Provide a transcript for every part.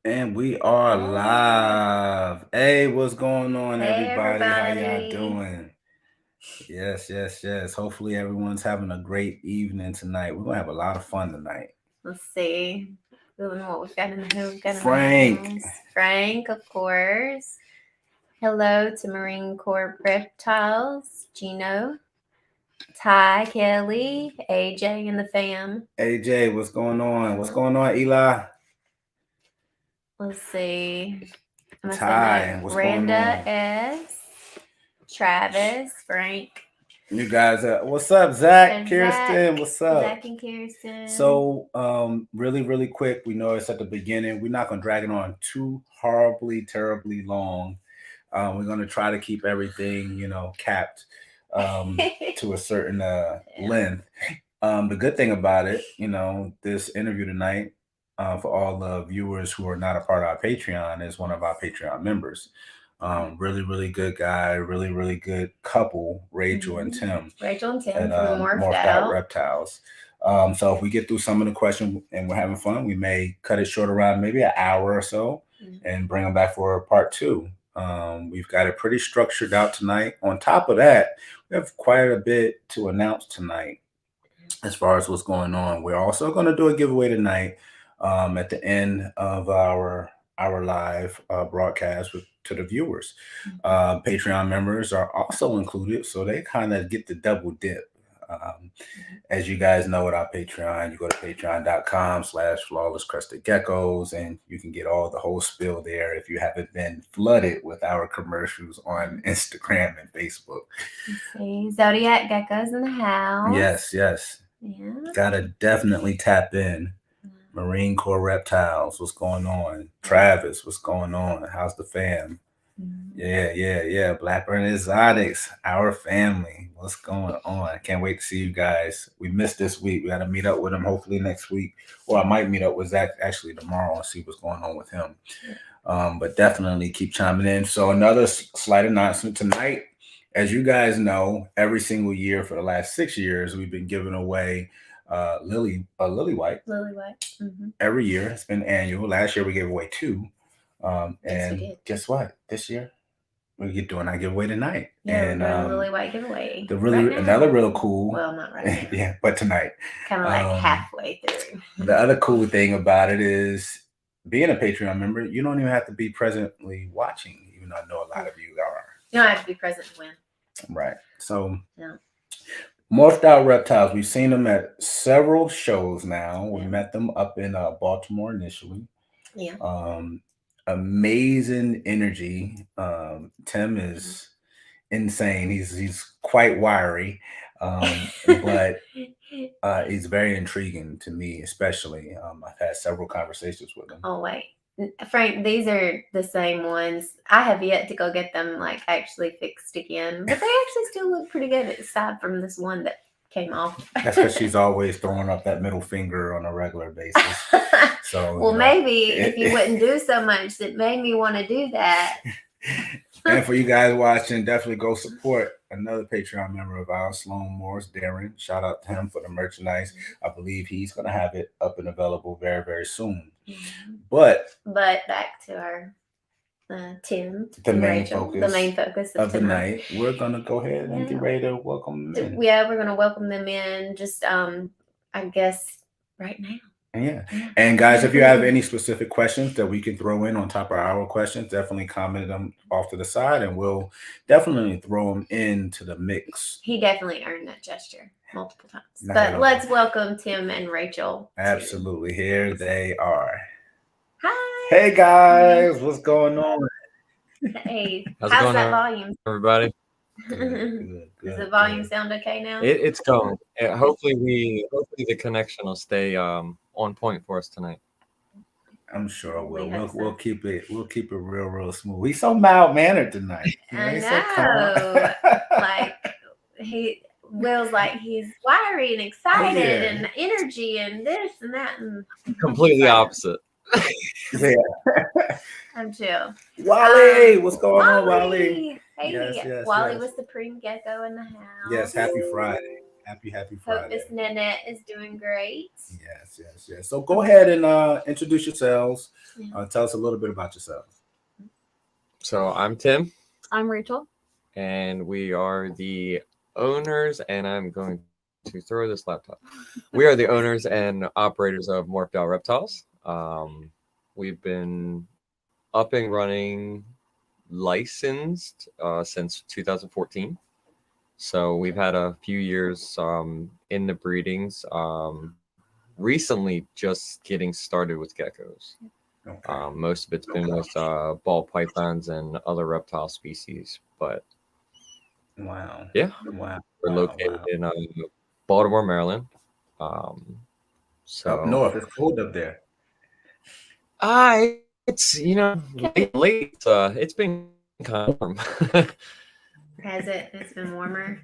And we are live. Hey, what's going on, Hey, everybody? How y'all everybody. doing? Yes. Hopefully, everyone's having a great evening tonight. We're gonna have a lot of fun tonight. Let's see. What we've got in the who we've got in Frank, the house. Frank, of course. Hello to Marine Corps Reptiles, Gino, Ty, Kelly, AJ, and the fam. AJ, what's going on? What's going on, Eli? Let's see. I'm gonna say Ty, no. what's going Randa on? S, Travis, Frank, You guys, what's up, Zach, and Zach. Kirsten? What's up? Zach and Kirsten. So, really quick, we know it's at the beginning. We're not gonna drag it on too horribly, terribly long. We're going to try to keep everything, capped to a certain length. The good thing about it, this interview tonight, for all the viewers who are not a part of our Patreon, is one of our Patreon members. Really good guy, really good couple, Rachel and Tim. Rachel and Tim And from Morphed Out Reptiles. So if we get through some of the questions and we're having fun, we may cut it short around maybe an hour or so and bring them back for part two. We've got it pretty structured out tonight. On top of that, we have quite a bit to announce tonight as far as what's going on. We're also going to do a giveaway tonight at the end of our live broadcast to the viewers. Patreon members are also included, so they kind of get the double dip. As you guys know, with our Patreon, you go to patreon.com/flawlesscrestedgeckos, and you can get all the whole spill there if you haven't been flooded with our commercials on Instagram and Facebook. See, Zodiac Geckos in the house. Yes. Yeah. Gotta definitely tap in. Marine Corps Reptiles, what's going on? Travis, what's going on? How's the fam? Yeah. Blackburn Exotics, our family. What's going on? I can't wait to see you guys. We missed this week. We got to meet up with him hopefully next week. Or I might meet up with Zach actually tomorrow and see what's going on with him. But definitely keep chiming in. So another slight announcement tonight. As you guys know, every single year for the last 6 years, we've been giving away Lily White. Every year. It's been annual. Last year we gave away 2. And guess what? This year we're doing our giveaway tonight. Yeah, and we're doing Lily White giveaway. Another real cool. Well, not right now. Yeah, but tonight. Kind of like halfway through. The other cool thing about it is being a Patreon member, you don't even have to be presently watching, even though I know a lot of you are. You don't have to be present to win. Right. So Morphed Out Reptiles, we've seen them at several shows now. We met them up in Baltimore initially. Yeah. Amazing energy. Tim is insane. He's quite wiry, but he's very intriguing to me, especially. I've had several conversations with him. Oh wait, Frank, these are the same ones. I have yet to go get them like actually fixed again, but they actually still look pretty good aside from this one that came off. That's because she's always throwing up that middle finger on a regular basis. So well, maybe if you wouldn't do so much, that made me want to do that. And for you guys watching, definitely go support another Patreon member of ours, Sloan Morris, Darren. Shout out to him for the merchandise. I believe he's going to have it up and available very, very soon. But back to our Tim, the main Rachel, focus, the main focus of the night. We're going to go ahead and get ready to welcome them in. Yeah, we're going to welcome them in just, I guess, right now. Yeah. And guys, if you have any specific questions that we can throw in on top of our questions, definitely comment them off to the side and we'll definitely throw them into the mix. He definitely earned that gesture multiple times. But let's welcome Tim and Rachel. Absolutely. Here they are. Hi. Hey guys, what's going on? Hey, how's that volume? Everybody? Good. Does the volume sound okay now? It's going. Hopefully the connection will stay on point for us tonight. I'm sure we'll keep it real smooth. He's so mild mannered tonight. I know. Like Will's like he's wiry and excited and energy and this and that and completely opposite. Yeah. I'm chill. Wally, what's going on, Wally? Hey, yes, Wally was Supreme Gecko in the house. Yes, happy Friday. Happy Hope Friday. Miss Nanette is doing great. Yes. So go ahead and introduce yourselves. Yeah. Tell us a little bit about yourselves. So I'm Tim, I'm Rachel. and we are the owners, and I'm going to throw this laptop. We are the owners and operators of Morphed Reptiles. We've been up and running, licensed since 2014. So we've had a few years in the breedings. Recently, just getting started with geckos. Okay. Most of it's been with ball pythons and other reptile species. But Wow. yeah, Wow. we're located in Baltimore, Maryland. So Up north, it's cold up there. it's lately it's been kind of warm. Has it? It's been warmer.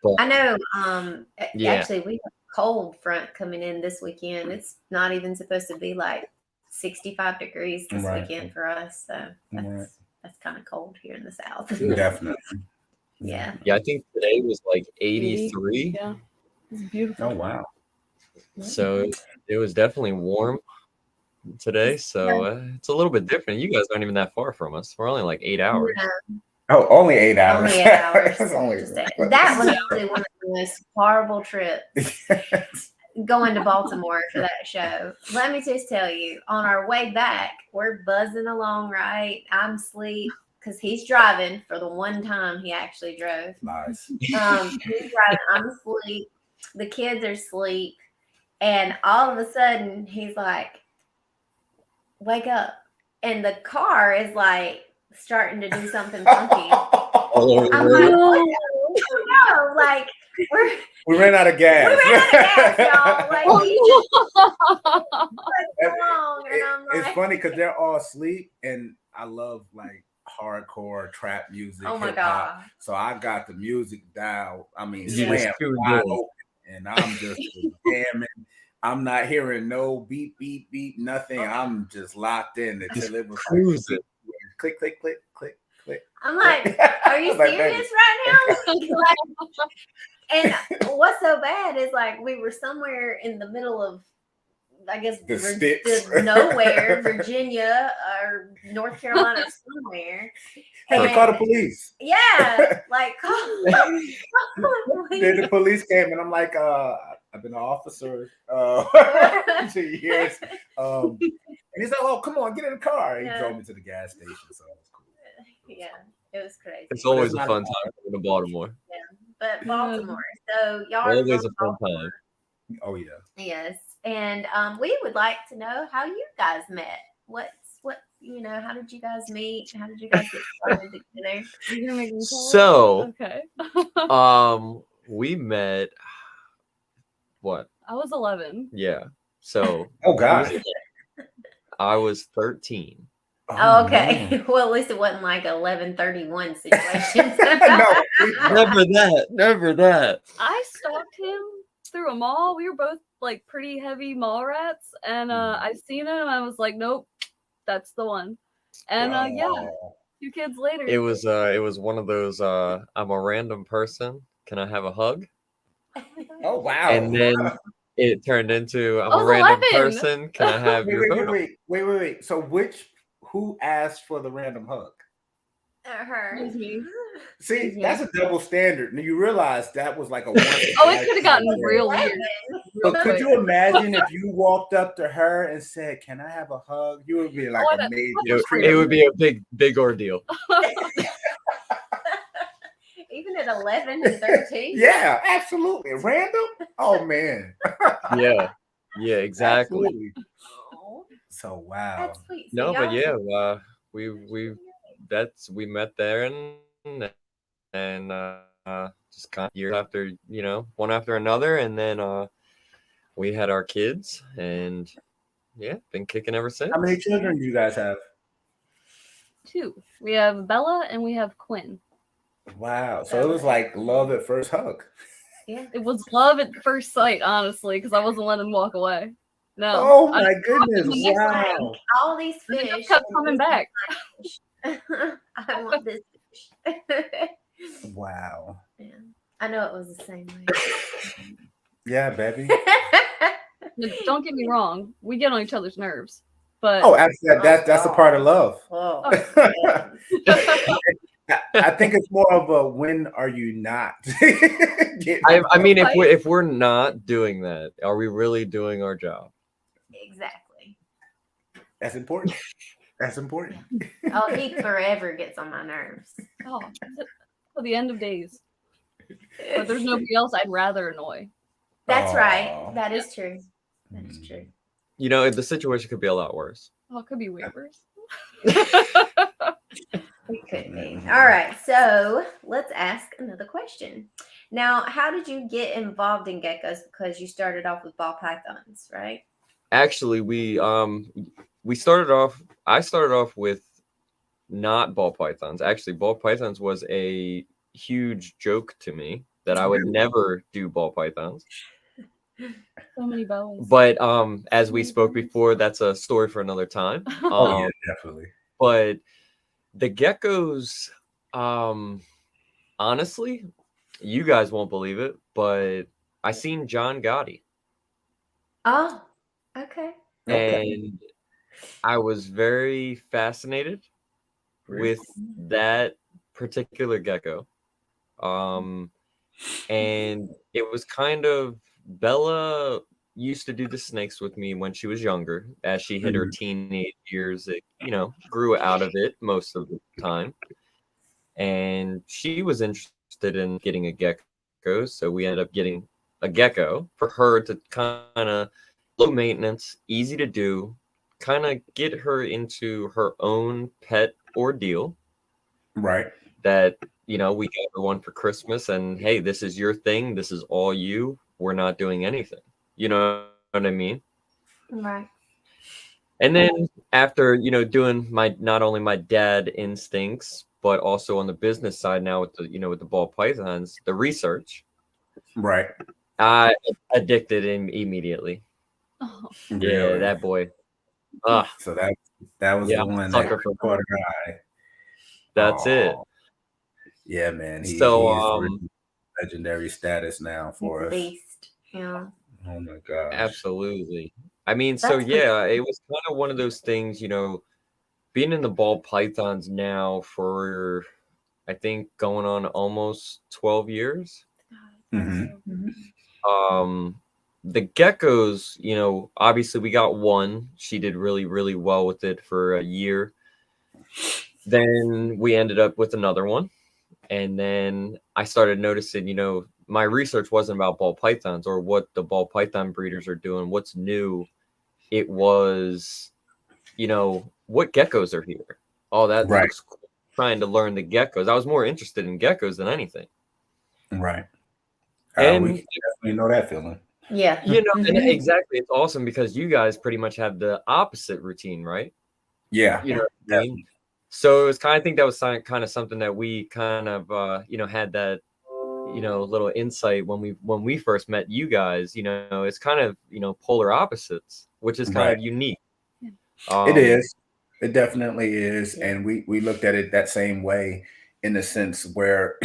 But, I know. Yeah. Actually, we have a cold front coming in this weekend. It's not even supposed to be like 65 degrees this Right. weekend for us. So that's Right. that's kind of cold here in the south. Definitely. Yeah. I think today was like 83. Yeah. It's beautiful. Oh wow. So it was definitely warm today. So it's a little bit different. You guys aren't even that far from us. We're only like 8 hours. Yeah. Oh, only 8 hours. Only 8 hours. That's only That was actually one of the most horrible trips going to Baltimore for that show. Let me just tell you, on our way back, we're buzzing along, right? I'm asleep because he's driving for the one time he actually drove. Nice. He's driving, I'm asleep, the kids are asleep, and all of a sudden he's like, wake up. And the car is like starting to do something funky. All over the I'm world. like, no, like We ran out of gas. we ran out of gas, y'all. Like he just went along, and I'm It's like, funny because they're all asleep, and I love like hardcore trap music. oh my hip-hop. god. So I got the music down. I mean, You just slam tuned wide in. open, and I'm just jamming. I'm not hearing no beep, beep, beep, nothing. I'm just locked in until it was Cruising. click, click, click, click, click. I'm like, are you I was like, serious right now? And what's so bad is like we were somewhere in the middle of, I guess, The sticks. nowhere, Virginia or North Carolina, or somewhere. Hey, call the police. Yeah, like call Then the the police came, and I'm like, I've been an officer 2 years. And he's like, oh, come on, get in the car. He Yeah. drove me to the gas station, so it was cool. Yeah, it was crazy. It's always a not fun time coming to Baltimore. But Baltimore, so y'all are Always from a fun Baltimore. time. Oh yeah. Yes, and we would like to know how you guys met. How did you guys meet? How did you guys get started together? You're gonna make me tell it? So, Okay. we met. What? I was 11. Yeah. So Oh God. I was 13. Oh, okay. man. Well, at least it wasn't like 11:31 situation. No. Never that. I stalked him through a mall. We were both like pretty heavy mall rats, and I seen him and I was like, nope, that's the one. And yeah, 2 kids later. It was one of those I'm a random person. Can I have a hug? Oh wow. And then it turned into I'm I a was random 11. person. Can I have your photo? wait. So who asked for the random hug? Her. It was me. See, Mhm. that's a double standard. And you realize that was like a Oh, it could have gotten real weird. But real could quick. you imagine if you walked up to her and said, "Can I have a hug?" You would be like Oh, a major. It would be a big ordeal. Even at 11 and 13. Yeah, absolutely. Random? Oh man. Yeah, exactly. Absolutely. Oh, So wow. that's sweet. So No, but y'all- yeah, we met there and just kind of years after, one after another, and then we had our kids, and yeah, been kicking ever since. How many children do you guys have? 2. We have Bella and we have Quinn. Wow. So it was like love at first hug. Yeah. It was love at first sight, honestly, because I wasn't letting him walk away. No. Oh my goodness. It's like Wow. all these And they fish. just kept coming back. I want this fish. Wow. Yeah. I know it was the same way. Yeah, baby. Don't get me wrong, we get on each other's nerves, but Oh, absolutely. That's a part of love. Oh, I think it's more of a when are you not? I mean, if we're not doing that, are we really doing our job? exactly. That's important. That's important. Oh, he forever gets on my nerves. oh, till the end of days. But there's nobody else I'd rather annoy. That's Aw. right. That is true. That's true. You know, the situation could be a lot worse. Oh, it could be way worse. It could be. All right. So let's ask another question. Now, how did you get involved in geckos? Because you started off with ball pythons, right? Actually, we started off. I started off with not ball pythons. Actually, ball pythons was a huge joke to me that I would never do ball pythons. So many boas. But as we spoke before, that's a story for another time. Oh yeah, definitely. But the geckos, honestly, you guys won't believe it, but I seen John Gotti. Oh, okay. And I was very fascinated with that particular gecko. And it was kind of Bella used to do the snakes with me when she was younger. As she hit her teenage years, it, grew out of it most of the time. And she was interested in getting a gecko, so we ended up getting a gecko for her to kind of low maintenance, easy to do, kind of get her into her own pet ordeal. Right. That, we got her one for Christmas, and hey, this is your thing. This is all you. We're not doing anything. You know what I mean? Right. And then after, doing not only my dad instincts, but also on the business side now with the, with the ball pythons, the research. Right. I addicted him immediately. Oh. Yeah, Really? that boy. So that was the one that caught her eye. That's it. Yeah, man. He's really legendary status now for us. Beast. Yeah. Oh my gosh. Absolutely. I mean, so yeah, it was kind of one of those things, being in the ball pythons now for, I think, going on almost 12 years. Mm-hmm. The geckos, obviously we got one. She did really, really well with it for a year. Then we ended up with another one. And then I started noticing, my research wasn't about ball pythons or what the ball python breeders are doing, what's new. It was, what geckos are here. Oh, that looks cool. Trying to learn the geckos. I was more interested in geckos than anything. Right. And we definitely know that feeling. Yeah. And exactly. It's awesome because you guys pretty much have the opposite routine, right? Yeah. You know what I mean? So it was I think that was kind of something that we kind of, had that, little insight when we first met you guys. It's kind of, polar opposites, which is kind of unique. It is. It definitely is. And we looked at it that same way in the sense where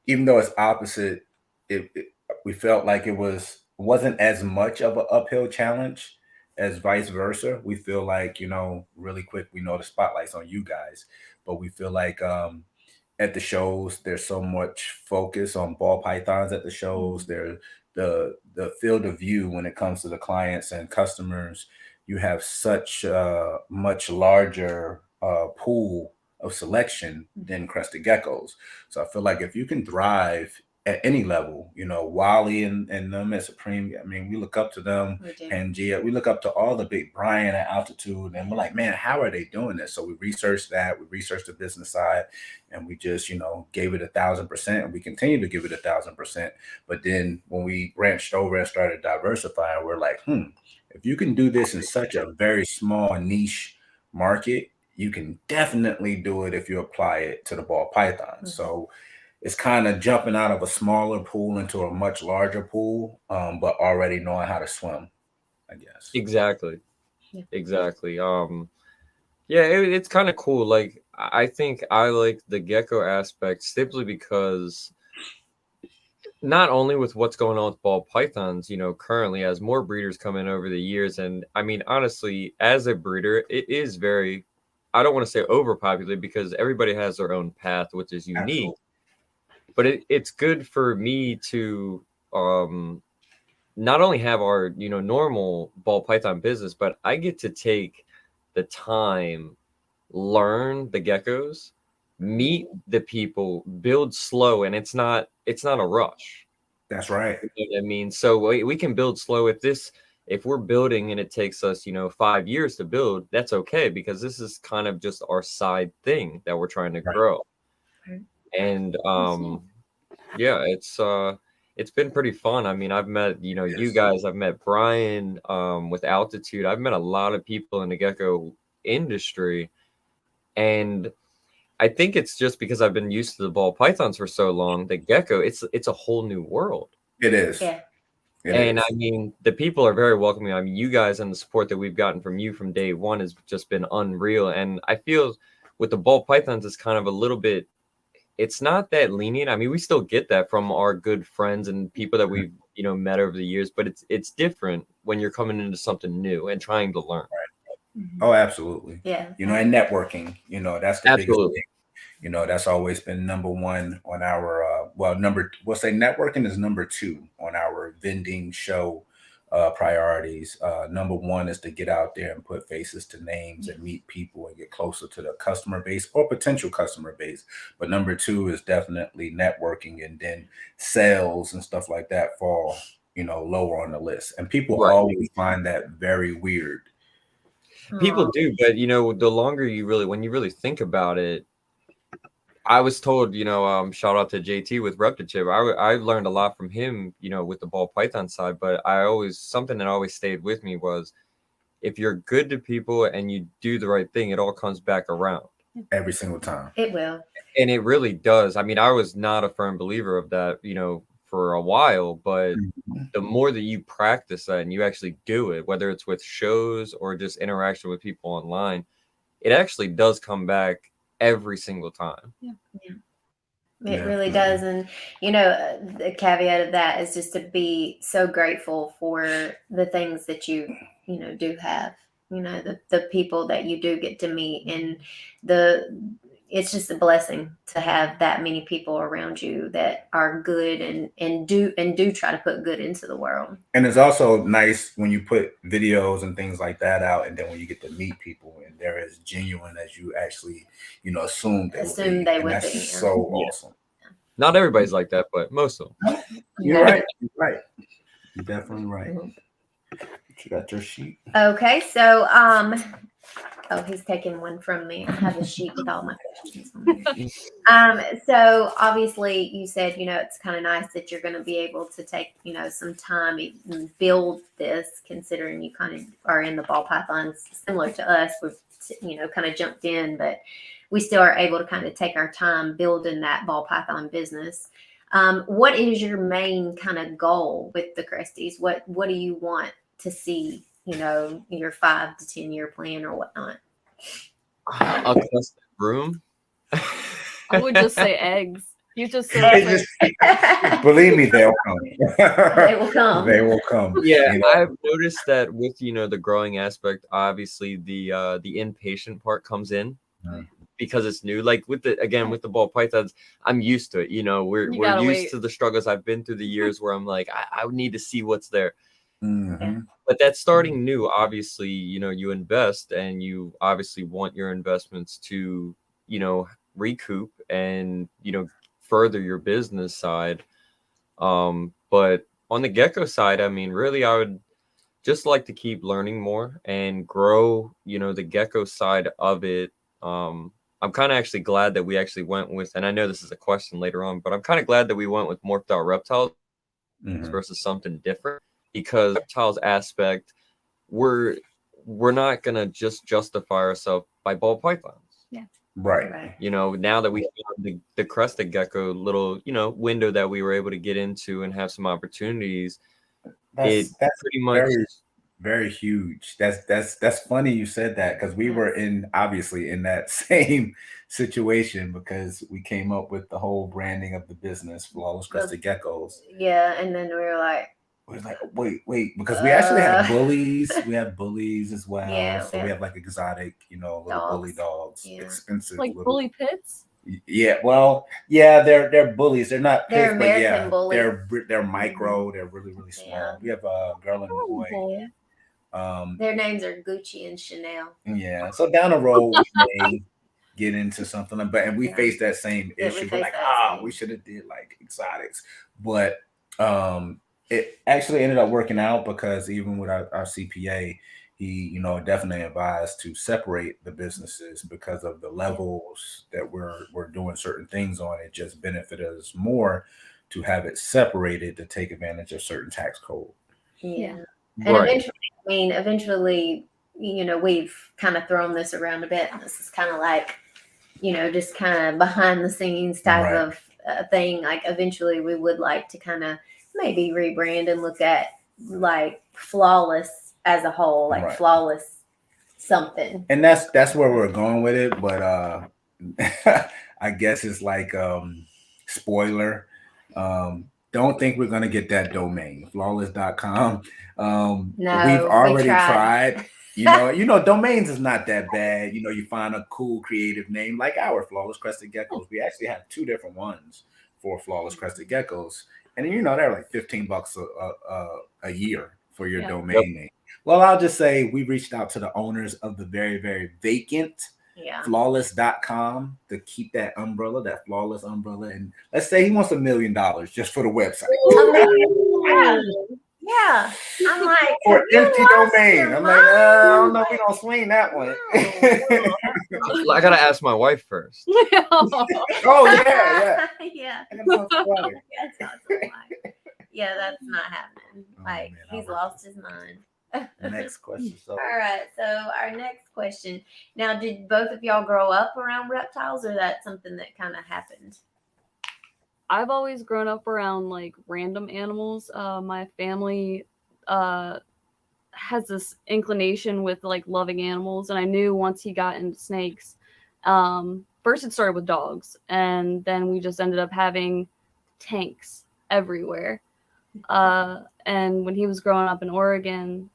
even though it's opposite, we felt like it wasn't as much of an uphill challenge as vice versa. We feel like, really quick, we know the spotlight's on you guys, but we feel like at the shows, there's so much focus on ball pythons at the shows. There, the field of view when it comes to the clients and customers, you have such a much larger pool of selection than crested geckos. So I feel like if you can thrive at any level, Wally and them at Supreme, I mean, we look up to them, Pangea, we look up to all the big Brian at Altitude, and we're like, man, how are they doing this? So we researched that, we researched the business side, and we just, gave it 1,000%, and we continue to give it 1,000%. But then when we branched over and started diversifying, we're like, if you can do this in such a very small niche market, you can definitely do it if you apply it to the ball python. So it's kind of jumping out of a smaller pool into a much larger pool, but already knowing how to swim, I guess. Exactly. Exactly. It's kind of cool. Like, I think I like the gecko aspect simply because not only with what's going on with ball pythons, currently as more breeders come in over the years. And I mean, honestly, as a breeder, it is very, I don't want to say overpopulated because everybody has their own path, which is unique. Absolutely. But it's good for me to not only have our, normal ball python business, but I get to take the time, learn the geckos, meet the people, build slow, and it's not a rush. That's right. You know what I mean? So we can build slow with this. If we're building and it takes us, 5 years to build, that's okay because this is kind of just our side thing that we're trying to grow. Right. And yeah, it's been pretty fun. I mean, I've met, you guys, I've met Brian with Altitude. I've met a lot of people in the gecko industry. And I think it's just because I've been used to the ball pythons for so long, the gecko, it's a whole new world. It is. Yeah. I mean, the people are very welcoming. I mean, you guys and the support that we've gotten from you from day one has just been unreal. And I feel with the ball pythons, it's kind of a little bit, it's not that lenient. I mean, we still get that from our good friends and people that we've, met over the years, but it's different when you're coming into something new and trying to learn. Oh, absolutely. Yeah. And networking, that's the Absolutely. biggest thing. That's always been number one on our, we'll say networking is number 2 on our vending show priorities. Number 1 is to get out there and put faces to names and meet people and get closer to the customer base or potential customer base. But number 2 is definitely networking, and then sales and stuff like that fall, lower on the list. And people always find that very weird. People do, but the longer when you really think about it, I was told, shout out to JT with Reptilez. I learned a lot from him, with the ball python side, but something that always stayed with me was if you're good to people and you do the right thing, it all comes back around. Every single time. It will. And it really does. I mean, I was not a firm believer of that, for a while, but the more that you practice that and you actually do it, whether it's with shows or just interaction with people online, it actually does come back every single time. Yeah. It really does. And, the caveat of that is just to be so grateful for the things that you do have, the people that you do get to meet, and it's just a blessing to have that many people around you that are good and do try to put good into the world. And it's also nice when you put videos and things like that out, and then when you get to meet people and they're as genuine as you actually, assume they would be. That's so awesome. Not everybody's like that, but most of them. You're right. You're definitely right. You got your sheet. Okay, so he's taking one from me. I have a sheet with all my questions on it. So obviously you said, it's kind of nice that you're going to be able to take, some time and build this, considering you kind of are in the ball pythons similar to us. We've, kind of jumped in, but we still are able to kind of take our time building that ball python business. What is your main kind of goal with the Cresties? What do you want to see, your 5 to 10 year plan or whatnot? A custom room. I would just say eggs. You just said believe me, they'll come. They will come. They will come. Yeah, I've noticed that with the growing aspect, obviously the impatient part comes in because it's new. Like with the ball pythons, I'm used to it. We're used to the struggles. I've been through the years where I'm like, I need to see what's there. Mm-hmm. But that's starting new. Obviously, you invest and you obviously want your investments to, recoup and, further your business side. But on the gecko side, I mean, really, I would just like to keep learning more and grow, the gecko side of it. I'm kind of actually glad that we actually went with, and I know this is a question later on, but I'm kind of glad that we went with Morphed Reptiles versus something different. Because reptiles aspect, we're not gonna just justify ourselves by ball pythons. Yeah. Right. Now that we have the crested gecko little, window that we were able to get into and have some opportunities, that's pretty much Very huge. That's funny you said that because we were obviously in that same situation because we came up with the whole branding of the business, Flawless Crested Geckos. Yeah, and then we were like, wait, because we actually have bullies. We have bullies as well. Yeah, so we have like exotic, little bully dogs, Yeah. expensive Like little bully pits. Yeah, well, yeah, they're bullies. They're not They're pigs, but American yeah, bullies. they're micro. They're really really small. Yeah. We have a girl and a boy. Their names are Gucci and Chanel. Yeah, so down the road we may get into something, and we face that same Yeah, we issue. We're face like, that same. we should have did like exotics, but it actually ended up working out because even with our CPA, he definitely advised to separate the businesses because of the levels that we're doing certain things on. It just benefited us more to have it separated to take advantage of certain tax code. Yeah. And Right. eventually, we've kind of thrown this around a bit. This is kind of like, just kind of behind the scenes type Right. of thing. Like eventually we would like to kind of maybe rebrand and look at like Flawless as a whole, like Right. Flawless something. And that's where we're going with it, but I guess it's like spoiler. Don't think we're gonna get that domain, flawless.com. No, we've already we tried. Domains is not that bad. You find a cool creative name like our Flawless Crested Geckos. We actually have 2 different ones for Flawless Crested Geckos, and they're like $15 a year for your domain name. Well, I'll just say we reached out to the owners of the very, very vacant flawless.com to keep that umbrella, that flawless umbrella. And let's say he wants $1 million just for the website. Yeah. I'm like, for empty domain. I'm like, I don't know if we're gonna swing that one. I gotta ask my wife first. Oh yeah. Yeah. Yeah, that's not happening. Like, he's lost his mind. Next question. All right. So our next question. Now, did both of y'all grow up around reptiles, or that's something that kind of happened? I've always grown up around like random animals. My family has this inclination with like loving animals, and I knew once he got into snakes, first it started with dogs, and then we just ended up having tanks everywhere. And when he was growing up in Oregon,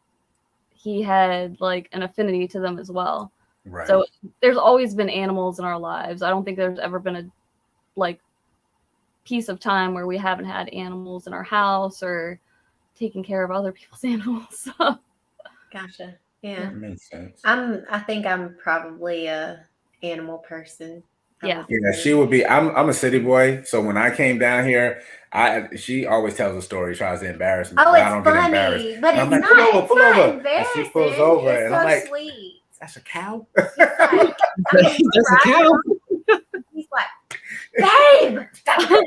he had like an affinity to them as well. Right. So there's always been animals in our lives. I don't think there's ever been a like piece of time where we haven't had animals in our house or taking care of other people's animals. Gotcha. Yeah. That makes sense. I think I'm probably a animal person. Yeah. Yeah, she would be. I'm a city boy, so when I came down here, she always tells a story, tries to embarrass me. Oh, but it's I don't funny, get embarrassed. but And it's I'm like, not. pull over. And Embarrassing. she pulls over, it's and so I'm like, sweet. that's a cow. It's like, That's a cow. He's like, babe, stop the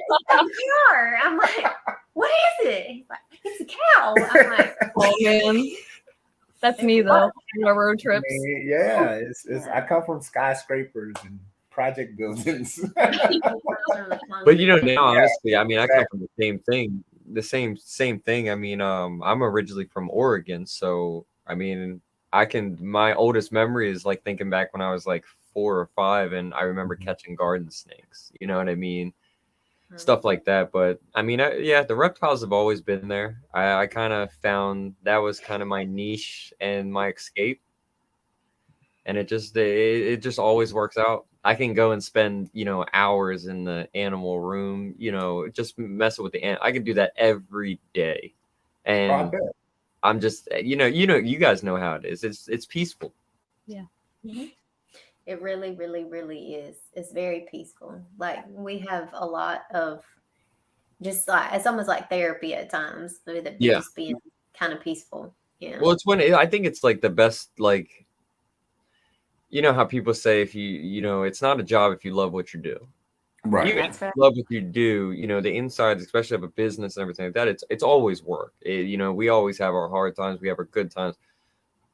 car. I'm like, what is it? He's like, it's a cow. I'm like, Oh man, that's me though. On our road trips. Yeah, it's I come from skyscrapers and project buildings. But now honestly, I mean, I come from the same thing. The same thing. I mean, I'm originally from Oregon, so I mean, my oldest memory is like thinking back when I was like 4 or 5, and I remember catching garden snakes. You know what I mean? Stuff like that. But I mean, the reptiles have always been there. I kind of found that was kind of my niche and my escape, and it just always works out. I can go and spend hours in the animal room, just messing with the I can do that every day, and I'm just you guys know how it is. It's peaceful. Yeah. Mm-hmm. It really, really, really is. It's very peaceful. Like we have a lot of just like it's almost like therapy at times. Just being kind of peaceful. Yeah. Well, it's I think it's like the best. Like, how people say if you it's not a job if you love what you do. Right. You love what you do. The insides, especially of a business and everything like that. It's always work. We always have our hard times. We have our good times.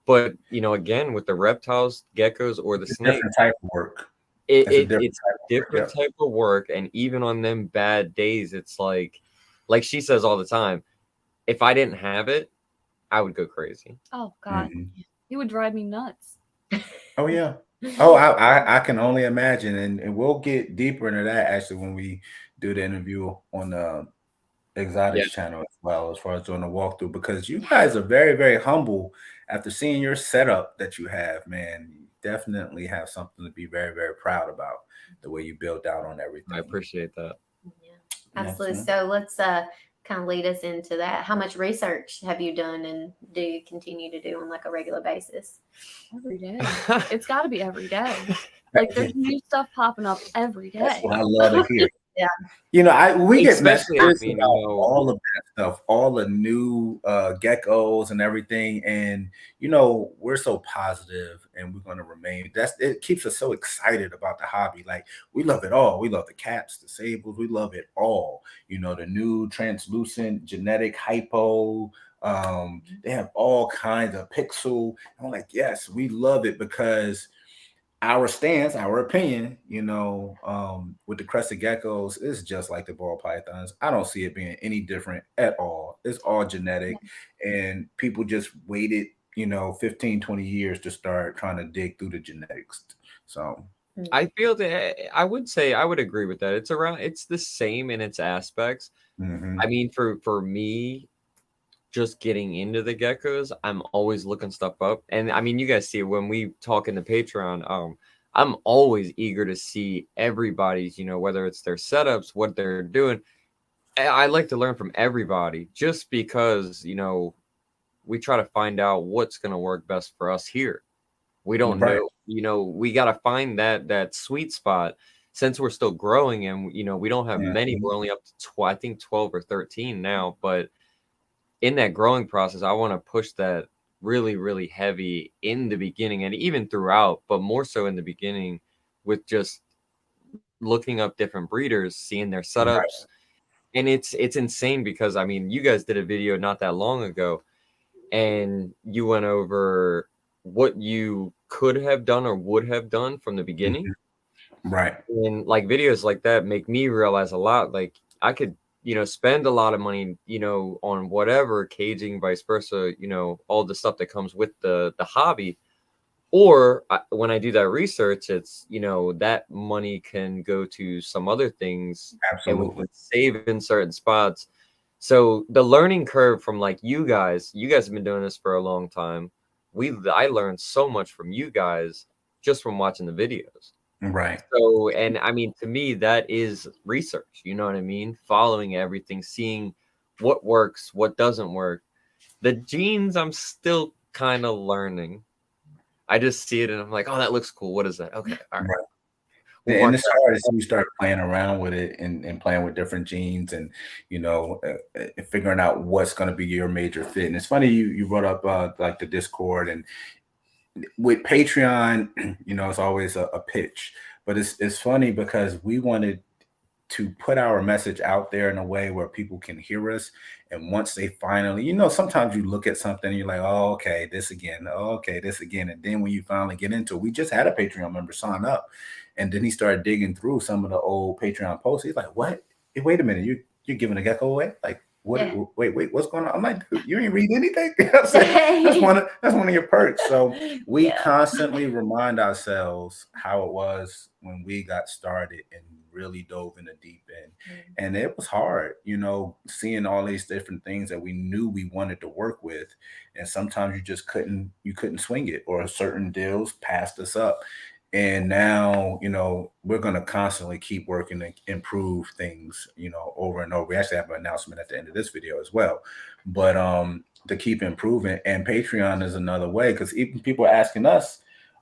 But again, with the reptiles, geckos, or the snakes, different type of work. It's different type of work, and even on them bad days, it's like she says all the time, if I didn't have it, I would go crazy. Oh God, he would drive me nuts. Oh yeah. Oh, I can only imagine, and we'll get deeper into that actually when we do the interview on the Yeah, Exotics channel as well, as far as doing the walkthrough, because you guys are very, very humble. After seeing your setup that you have, man, you definitely have something to be very, very proud about, the way you build out on I everything. appreciate that. Yeah, Yes, absolutely. sir. So let's kind of lead us into that. How much research have you done and do you continue to do on like a regular basis? Every day. It's got to be every day. Like there's new stuff popping up every That's day. what I love to hear. Yeah. You know, we get Especially, I messages mean, about all of that stuff, all the new geckos and everything, and you know, we're so positive, and we're going to remain. It keeps us so excited about the hobby. Like we love it all. We love the caps, the sables. We love it all. You know, the new translucent genetic hypo. They have all kinds of pixel. I'm like, yes, we love it because our stance, our opinion, you know, with the crested geckos, is just like the ball pythons. I don't see it being any different at all. It's all genetic, and people just waited, you know, 15, 20 years to start trying to dig through the genetics. So, I feel that I would say I would agree with that. It's the same in its aspects. I mean, for me, just getting into the geckos, I'm always looking stuff up. And I mean, you guys see when we talk in the Patreon, I'm always eager to see everybody's, you know, whether it's their setups, what they're doing. I like to learn from everybody just because, you know, we try to find out what's going to work best for us here. We don't right. know, you know, we got to find that sweet spot since we're still growing and, you know, we don't have many. We're only up to, I think 12 or 13 now, but in that growing process, I want to push that really, really heavy in the beginning and even throughout, but more so in the beginning with just looking up different breeders, seeing their Right. setups. And it's insane because I mean, you guys did a video not that long ago and you went over what you could have done or would have done from the beginning. Right. And like videos like that make me realize a lot. Like I could, you know, spend a lot of money, you know, on whatever caging, vice versa, you know, all the stuff that comes with the hobby. Or when I do that research, it's, you know, that money can go to some other things and we Absolutely. can save in certain spots. So the learning curve from like you guys have been doing this for a long time. I learned so much from you guys just from watching the videos. Right. So, and I mean, to me, that is research. You know what I mean? Following everything, seeing what works, what doesn't work. The genes, I'm still kind of learning. I just see it and I'm like, oh, that looks cool. What is that? Okay, all right. Right. We'll And mark it's that. hard as you start playing around with it and playing with different genes and, you know, figuring out what's going to be your major fit. And it's funny you brought up like the Discord, and with Patreon, you know, it's always a pitch, but it's funny because we wanted to put our message out there in a way where people can hear us. And once they finally, you know, sometimes you look at something and you're like, oh, okay, this again. Oh, okay, this again. And then when you finally get into it, we just had a Patreon member sign up. And then he started digging through some of the old Patreon posts. He's like, what? Hey, wait a minute. You're giving a gecko away? Like, what? Yeah. Wait, what's going on? I'm like, dude, you ain't read anything? that's one of your perks. So we constantly remind ourselves how it was when we got started and really dove in the deep end. And it was hard, you know, seeing all these different things that we knew we wanted to work with. And sometimes you couldn't swing it, or certain deals passed us up. And now, you know, we're going to constantly keep working to improve things, you know, over and over. We actually have an announcement at the end of this video as well. But to keep improving. And Patreon is another way, because even people are asking us,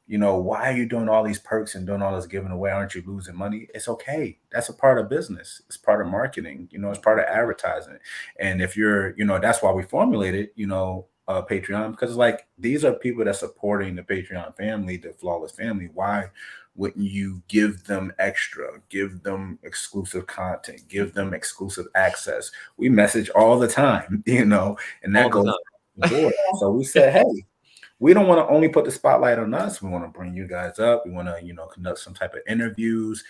you know, why are you doing all these perks and doing all this giving away? Aren't you losing money? It's okay. That's a part of business. It's part of marketing. You know, it's part of advertising. And if you're, you know, that's why we formulated, you know, Patreon, because like these are people that supporting the Patreon family, the Flawless family. Why wouldn't you give them extra, give them exclusive content, give them exclusive access? We message all the time, you know, and that All the goes time. across the board. So we said, hey, we don't want to only put the spotlight on us. We want to bring you guys up. We want to, conduct some type of interviews.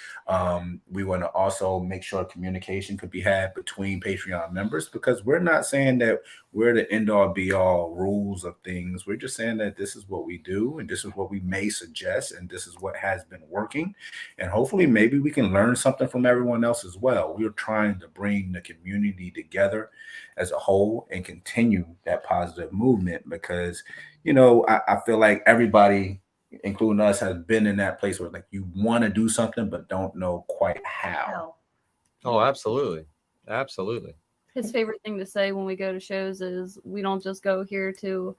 We want to also make sure communication could be had between Patreon members, because we're not saying that we're the end all be all rules of things. We're just saying that this is what we do, and this is what we may suggest, and this is what has been working. And hopefully maybe we can learn something from everyone else as well. We're trying to bring the community together as a whole and continue that positive movement, because I feel like everybody, including us, has been in that place where like you want to do something but don't know quite how. Oh, absolutely. Absolutely. His favorite thing to say when we go to shows is, we don't just go here to,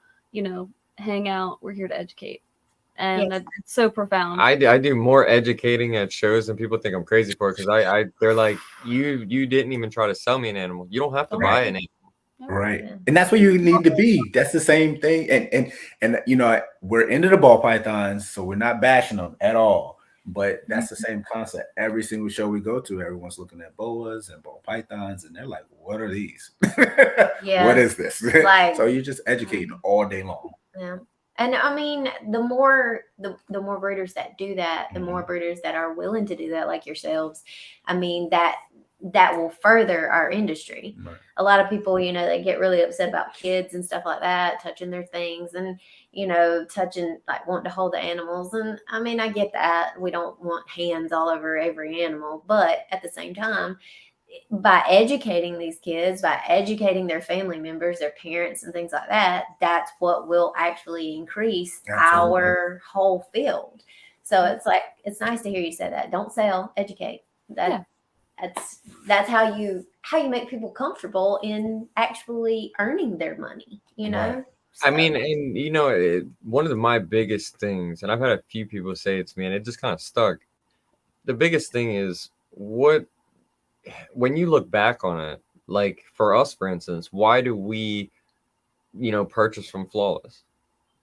hang out. We're here to educate. And Yes. that's so profound. I do more educating at shows than people think I'm crazy for, because they're like, you didn't even try to sell me an animal. You don't have to buy an animal. Right. Yeah. And that's where you need to be. That's the same thing. And we're into the ball pythons, so we're not bashing them at all. But that's the same concept. Every single show we go to, everyone's looking at boas and ball pythons, and they're like, what are these? Yeah. What is this? Like- So you're just educating all day long. Yeah. And I mean, the more breeders that do that, the Mhm. more breeders that are willing to do that, like yourselves, I mean, that will further our industry. Right. A lot of people, they get really upset about kids and stuff like that, touching their things and, touching, like wanting to hold the animals. And I mean, I get that. We don't want hands all over every animal. But at the same time, by educating these kids, by educating their family members, their parents and things like that, that's what will actually increase Absolutely. our whole field. So it's like, it's nice to hear you say that. Don't sell, educate. That's how you make people comfortable in actually earning their money, Right. I mean, and one of my biggest things, and I've had a few people say it to me, and it just kind of stuck. The biggest thing is, when you look back on it, like for us, for instance, why do we, purchase from Flawless?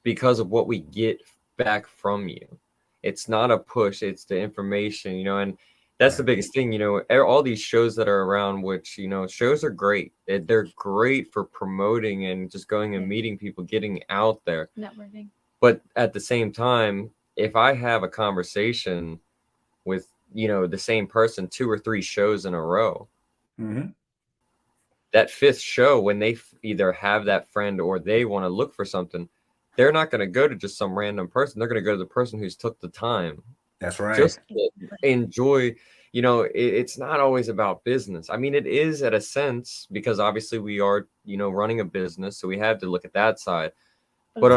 Because of what we get back from you. It's not a push, it's the information, and that's the biggest thing, all these shows that are around, which, shows are great. They're great for promoting and just going and meeting people, getting out there. Networking. But at the same time, if I have a conversation with, the same person 2 or 3 shows in a row, Mm-hmm. that 5th show, when they either have that friend or they want to look for something, they're not going to go to just some random person. They're going to go to the person who's took the time That's right. just to enjoy. It's not always about business. I mean, it is at a sense, because obviously we are, running a business, so we have to look at that side. But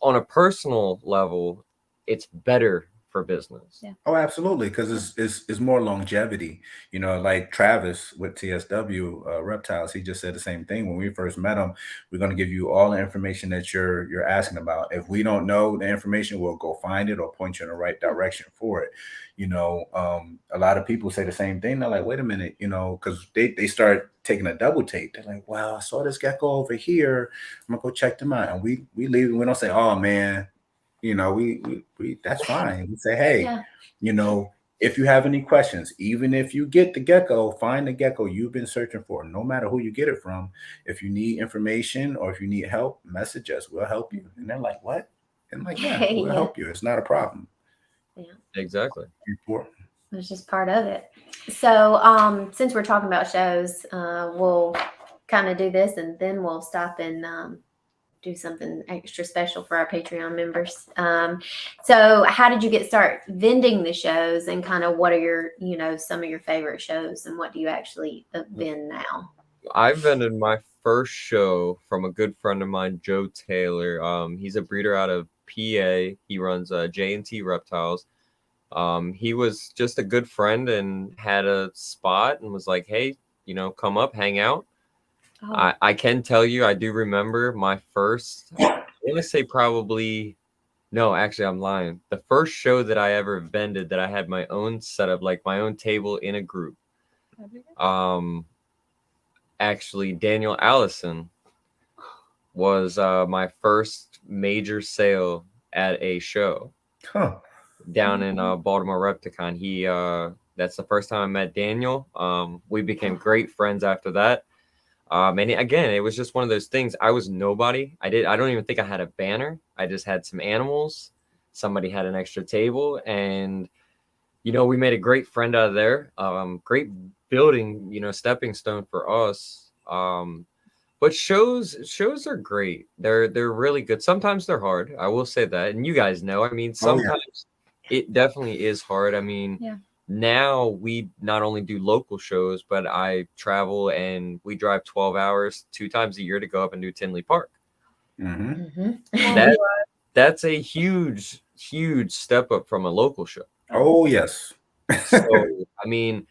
on a personal level, it's better for business. Yeah. Oh, absolutely, because it's more longevity. Like Travis with TSW Reptiles, he just said the same thing. When we first met him, we're going to give you all the information that you're asking about. If we don't know the information, we'll go find it or point you in the right direction for it. A lot of people say the same thing. They're like, wait a minute, because they start taking a double take. They're like, wow, I saw this gecko over here. I'm gonna go check them out. And we leave and we don't say, oh man, we that's fine. We say, hey, Yeah. if you have any questions, even if you get the gecko, find the gecko you've been searching for, no matter who you get it from. If you need information or if you need help, message us. We'll help you. And they're like, what? And I'm like, yeah, we'll help you. It's not a problem. Yeah. Exactly. Important. It's just part of it. So since we're talking about shows, we'll kind of do this and then we'll stop and do something extra special for our Patreon members. So how did you get started vending the shows, and kind of what are your, some of your favorite shows, and what do you actually vend now? I vended my first show from a good friend of mine, Joe Taylor. He's a breeder out of PA. He runs J&T Reptiles. He was just a good friend and had a spot and was like, hey, come up, hang out. Oh. I can tell you, I do remember my first, I want to say probably, no, actually I'm lying. The first show that I ever vended that I had my own setup, like my own table in a group. Actually, Daniel Allison was my first major sale at a show down in Baltimore Repticon. That's the first time I met Daniel. We became great friends after that. And again, it was just one of those things. I was nobody. I don't even think I had a banner. I just had some animals. Somebody had an extra table, and we made a great friend out of there. Great building, stepping stone for us. But shows are great. They're really good. Sometimes they're hard. I will say that, and you guys know. I mean, sometimes it definitely is hard. I mean, Yeah. now we not only do local shows, but I travel and we drive 12 hours 2 times a year to go up and do Tinley Park. That's a huge step up from a local show. Oh yes. So I mean,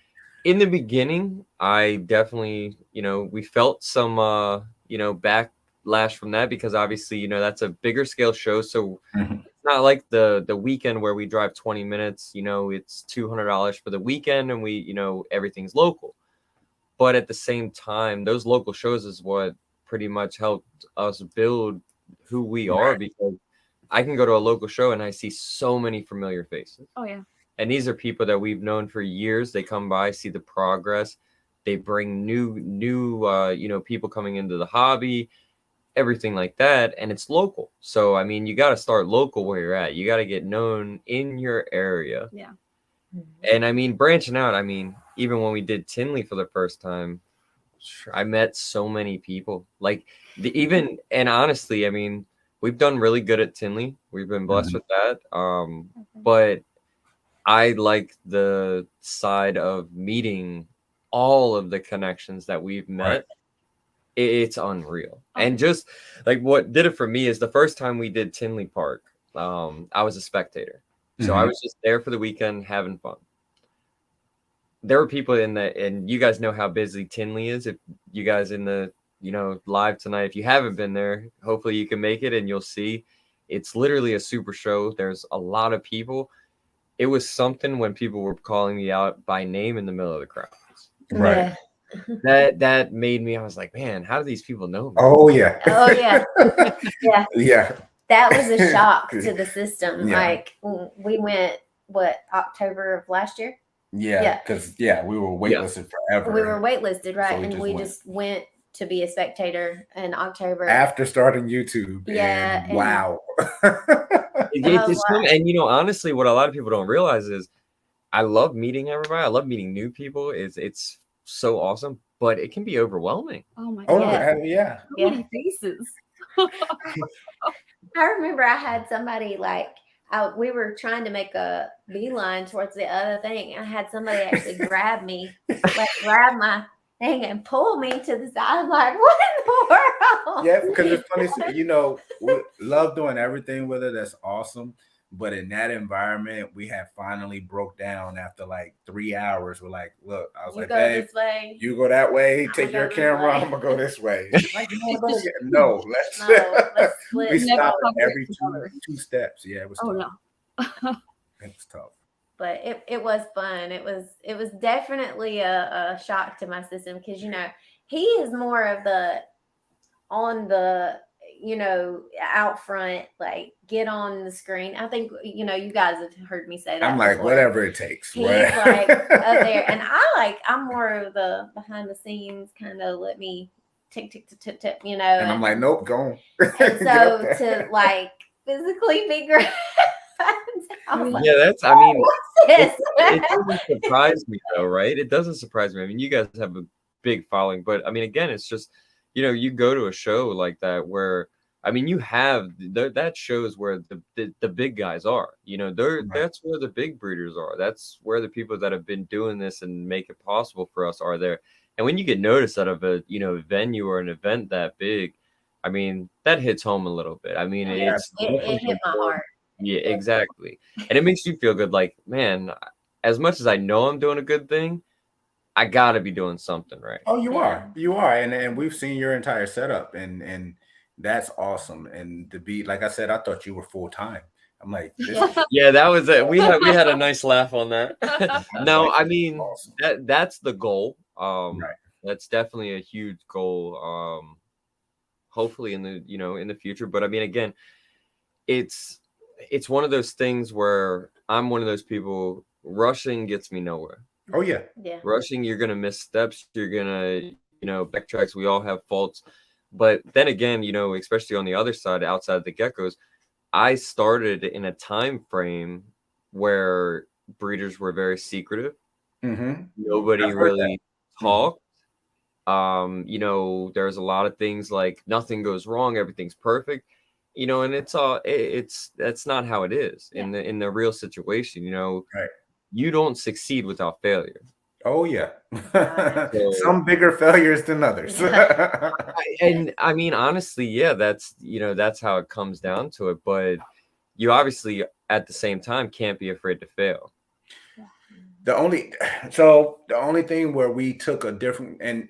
in the beginning, I definitely, we felt some backlash from that, because obviously, that's a bigger scale show. So it's not like the weekend where we drive 20 minutes, it's $200 for the weekend, and we, everything's local. But at the same time, those local shows is what pretty much helped us build who we are, because I can go to a local show and I see so many familiar faces. Oh yeah. And these are people that we've known for years. They come by, see the progress. They bring new people coming into the hobby, everything like that. And it's local. So, I mean, you got to start local where you're at. You got to get known in your area. Yeah. And I mean, branching out, I mean, even when we did Tinley for the first time, I met so many people. Like, and honestly, I mean, we've done really good at Tinley. We've been blessed with that. But I like the side of meeting all of the connections that we've met. It's unreal. And just like what did it for me is the first time we did Tinley Park, I was a spectator. So I was just there for the weekend having fun. There were people and you guys know how busy Tinley is. If you guys in the, live tonight, if you haven't been there, hopefully you can make it and you'll see it's literally a super show. There's a lot of people. It was something when people were calling me out by name in the middle of the crowd. Right. That made me, I was like, man, how do these people know me? Oh yeah. Oh yeah. Yeah. Yeah. That was a shock to the system. Yeah. Like we went October of last year? Yeah, because we were waitlisted forever. We were waitlisted, right? So and we just went to be a spectator in October. After starting YouTube. Yeah. And wow. And honestly, what a lot of people don't realize is I love meeting everybody. I love meeting new people. It's so awesome, but it can be overwhelming. Oh my Oh god. yeah. So many faces. I remember I had somebody we were trying to make a beeline towards the other thing. I had somebody actually grab me, grab my thing and pull me to the side. I'm like, what in the world? Yeah, because it's funny. We love doing everything with it. That's awesome. But in that environment, we had finally broke down after 3 hours. We're like, look, I was Go babe, this way. you go that way, take your camera, I'm gonna go this way. No, let's split. We stopped every two steps. Yeah, it was tough. No. It was tough. But it was fun. It was definitely a shock to my system because he is more of the on the out front, get on the screen. I think you guys have heard me say that. I'm like, before. Whatever it takes. He's up there, and I'm more of the behind the scenes kind of let me tick, And I'm like, nope, go. And so to physically be great. That's. I mean, it doesn't surprise me though, right? It doesn't surprise me. I mean, you guys have a big following, but I mean, again, it's just you go to a show like that where. I mean, you have that shows where the big guys are. That's where the big breeders are. That's where the people that have been doing this and make it possible for us are there. And when you get noticed out of a venue or an event that big, I mean, that hits home a little bit. I mean, it hit my heart. Yeah, exactly. And it makes you feel good. Like, man, as much as I know I'm doing a good thing, I gotta be doing something right. Oh, you are, and we've seen your entire setup and. That's awesome. And to be, like I said, I thought you were full time. I'm like, yeah, that was it. We had a nice laugh on that. No, I mean, awesome. That's the goal. That's definitely a huge goal. Hopefully in the future. But I mean, again, it's one of those things where I'm one of those people. Rushing gets me nowhere. Oh yeah. Rushing, you're gonna miss steps. You're gonna backtracks. We all have faults. But then again, especially on the other side, outside the geckos, I started in a time frame where breeders were very secretive. Mm-hmm. Nobody I've heard that. really talked. There's a lot of things like nothing goes wrong, everything's perfect. And that's not how it is in the real situation. Right. You don't succeed without failure. Oh yeah. So, Some bigger failures than others. and I mean, honestly, yeah, that's how it comes down to it. But you obviously, at the same time, can't be afraid to fail. The only thing where we took a different, and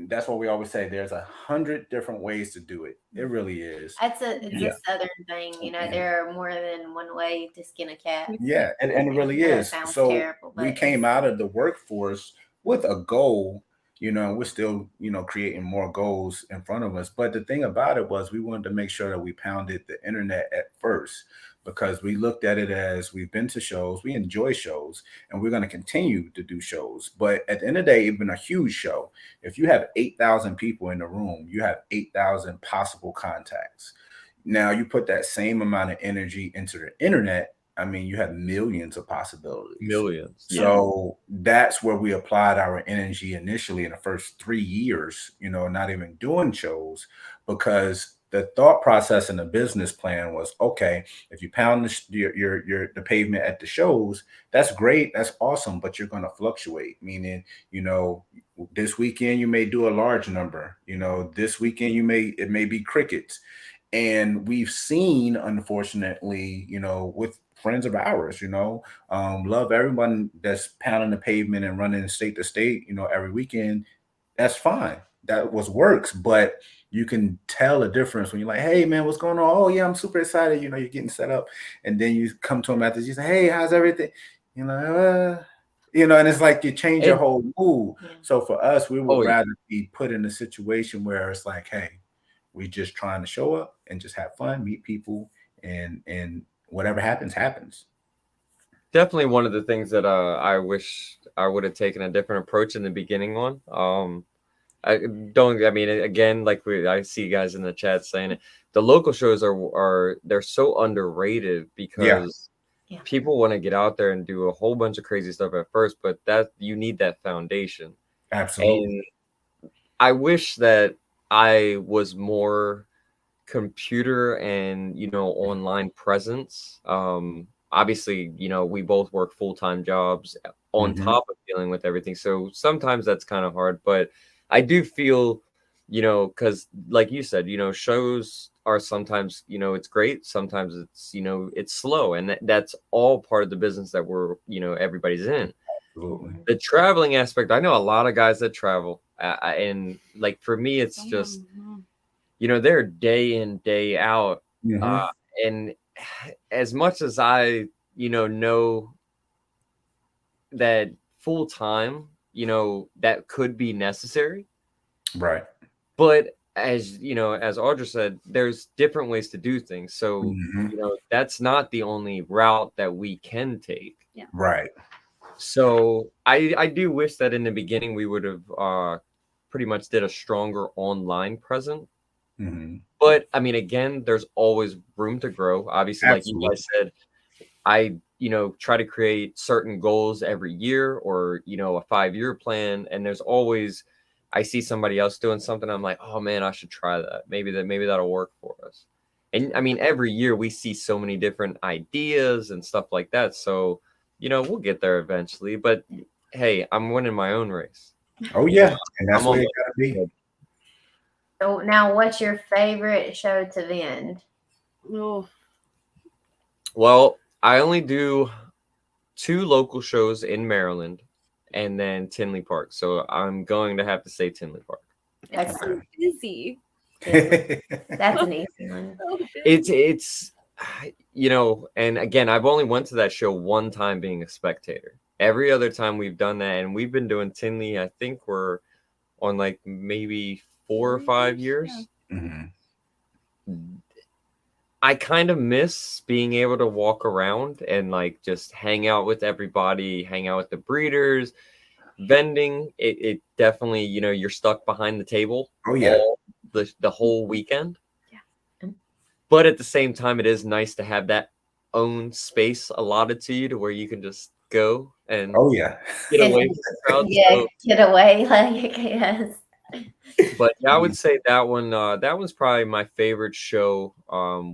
that's what we always say, there's 100 different ways to do it. It really is. It's a southern thing, there are more than one way to skin a cat. Yeah, and it really That is. sounds So terrible, we but came out of the workforce with a goal, we're still, creating more goals in front of us. But the thing about it was we wanted to make sure that we pounded the internet at first, because we looked at it as we've been to shows, we enjoy shows, and we're going to continue to do shows. But at the end of the day, it's been a huge show. If you have 8,000 people in the room, you have 8,000 possible contacts. Now you put that same amount of energy into the internet, I mean, you have millions of possibilities. Millions. So that's where we applied our energy initially in the first 3 years, not even doing shows, because the thought process and the business plan was, okay, if you pound the pavement at the shows, that's great, that's awesome, but you're going to fluctuate. Meaning, this weekend you may do a large number. This weekend it may be crickets. And we've seen, unfortunately, with friends of ours, love everyone that's pounding the pavement and running state to state, every weekend. That's fine. That works, but you can tell a difference when you're like, hey man, what's going on? Oh yeah, I'm super excited. You're getting set up. And then you come to them after, you say, hey, how's everything? And it's like you change your whole mood. Yeah. So for us, we would rather be put in a situation where it's like, hey, we just trying to show up and just have fun, meet people, and whatever happens. Definitely one of the things that I wish I would have taken a different approach in the beginning on. Again, like I see you guys in the chat saying it. The local shows they're so underrated because people want to get out there and do a whole bunch of crazy stuff at first, but that you need that foundation. Absolutely. And I wish that I was more computer and online presence. Obviously, we both work full-time jobs on top of dealing with everything, so sometimes that's kind of hard. But I do feel, because like you said, shows are sometimes, it's great, sometimes it's it's slow, and that's all part of the business that we're everybody's in. Absolutely. The traveling aspect, I know a lot of guys that travel, and like for me, it's just they're day in, day out. And as much as I, know that full time, that could be necessary. Right. But as as Audra said, there's different ways to do things. So, that's not the only route that we can take. Yeah. Right. So I do wish that in the beginning we would have pretty much did a stronger online presence. But I mean, again, there's always room to grow. Obviously, like you guys said, I try to create certain goals every year, or a 5-year plan, and there's always, I see somebody else doing something, I'm like, oh man, I should try that. Maybe that'll work for us. And I mean, every year we see so many different ideas and stuff like that. So we'll get there eventually. But hey, I'm winning my own race. Oh yeah, and that's where you gotta be. So now, what's your favorite show to vend? Oh, Well, I only do 2 local shows in Maryland, and then Tinley Park. So I'm going to have to say Tinley Park. That's so busy. that's an easy one. So busy. It's and again, I've only went to that show one time being a spectator. Every other time we've done that, and we've been doing Tinley, I think we're on like maybe 4 or 5 years. Yeah. I kind of miss being able to walk around and like just hang out with everybody, hang out with the breeders. vending, it definitely, you know, you're stuck behind the table. Oh, yeah. all the whole weekend. Yeah. But at the same time, it is nice to have that own space allotted to you to where you can just go and Oh, yeah. get away from the crowd. Yeah, So, get away. Like, yes. but yeah, I would say that one, that was probably my favorite show.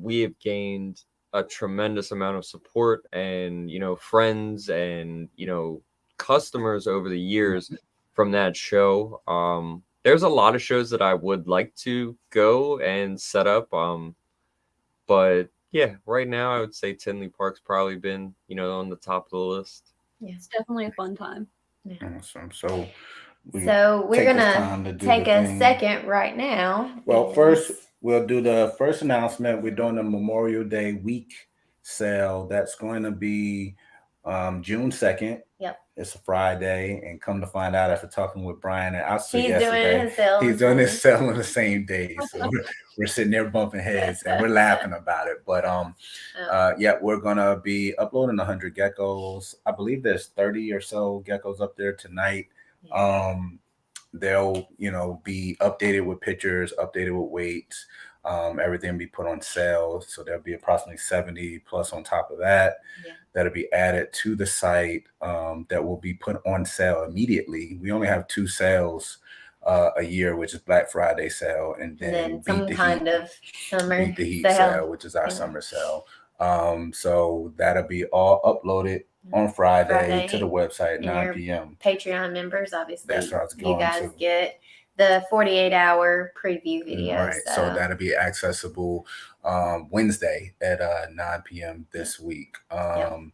We have gained a tremendous amount of support and, you know, friends and, you know, customers over the years from that show. There's a lot of shows that I would like to go and set up. But yeah, right now I would say Tinley Park's probably been, you know, on the top of the list. It's definitely a fun time. Awesome. So So we're take this gonna time to do take the a thing. second right now. Well, and- first we'll do the first announcement. We're doing the Memorial Day week sale. That's going to be June 2nd. Yep. It's a Friday, and come to find out after talking with Brian and Oscar He's yesterday, doing his sale. he's doing his sale on the same day. So we're sitting there bumping heads and we're laughing about it. But yeah, we're gonna be uploading 100 geckos. I believe there's 30 or so geckos up there tonight. Yeah. They'll, you know, be updated with pictures, updated with weights. Everything will be put on sale. So there'll be approximately 70 plus on top of that. Yeah. That'll be added to the site, that will be put on sale immediately. We only have 2 sales a year, which is Black Friday sale, and then some kind of summer Beat the Heat sale. sale, which is our summer sale. So that'll be all uploaded on Friday to the website, 9 p.m. Patreon members, obviously, That's what I was you going guys to. get the 48-hour preview video. Right. So that'll be accessible Wednesday at 9 p.m. this week. And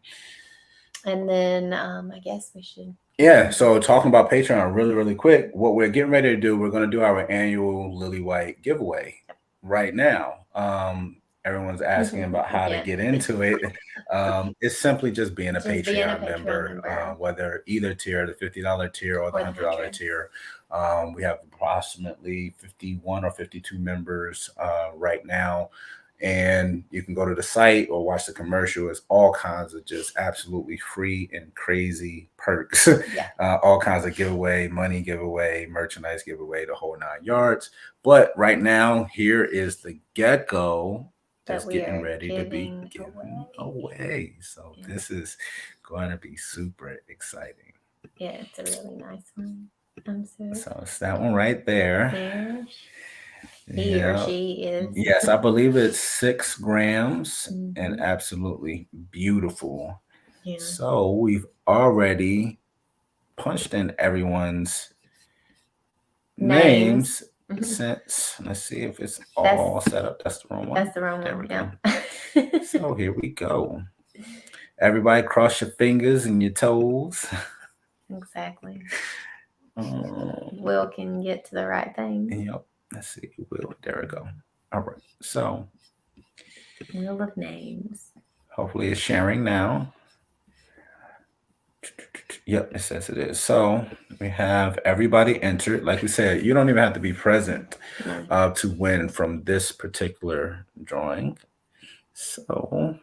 then I guess we should. Yeah. So talking about Patreon really, really quick, what we're getting ready to do, we're going to do our annual Lily White giveaway right now. Everyone's asking about how to get into it. It's simply just being a Patreon member, whether either tier, the $50 tier or the $100 tier. We have approximately 51 or 52 members right now. And you can go to the site or watch the commercial. It's all kinds of just absolutely free and crazy perks. All kinds of giveaway, money giveaway, merchandise giveaway, the whole 9 yards. But right now, here is the gecko that's getting ready to be given away. So this is going to be super exciting. Yeah, it's a really nice one. So it's that one right there. He or she is. Yes, I believe it's 6 grams and absolutely beautiful. Yeah. So we've already punched in everyone's names. Since let's see if it's all set up. That's the wrong one. That's the wrong one. There we go. So here we go. Everybody cross your fingers and your toes. Exactly. Will can get to the right thing. Yep. Let's see. Will. There we go. All right. So Wheel of Names. Hopefully it's sharing now. Yep, it says it is. So we have everybody entered. Like we said, you don't even have to be present to win from this particular drawing. So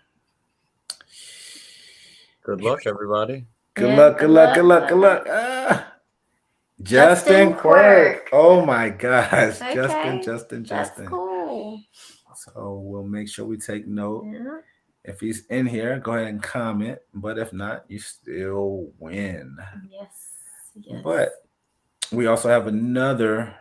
good luck, everybody. Good luck. Justin Quirk. Oh my gosh. Okay. Justin. That's cool. So we'll make sure we take note. Yeah. If he's in here, go ahead and comment. But if not, you still win. Yes. But we also have another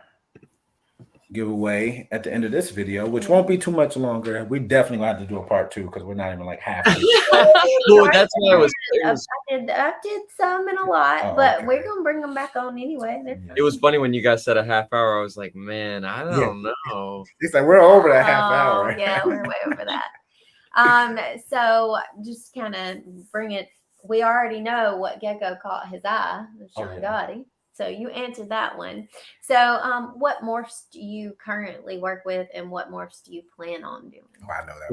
giveaway at the end of this video, which won't be too much longer. We definitely will have to do a part 2 because we're not even like half. Well, that's why I did some and a lot, but we're gonna bring them back on anyway. It was funny when you guys said a half hour. I was like, man, I don't know. It's like we're over that half hour. Yeah, we're way over that. So just kind of bring it. We already know what gecko caught his eye, the Sean Gotti. So you answered that one. So what morphs do you currently work with, and what morphs do you plan on doing? Oh, I know that.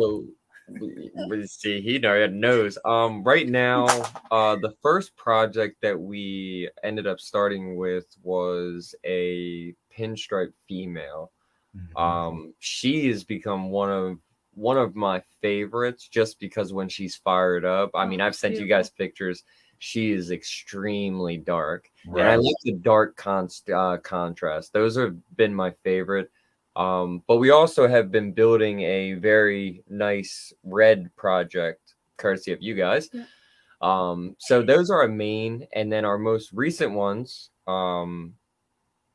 Well, see, he knows. Right now, the first project that we ended up starting with was a pinstripe female. She has become one of my favorites just because when she's fired up, I mean, I've sent you guys pictures. she is extremely dark. Right. And I like the dark contrast. Those have been my favorite. But we also have been building a very nice red project, courtesy of you guys. Yeah. So those are our main, and then our most recent ones.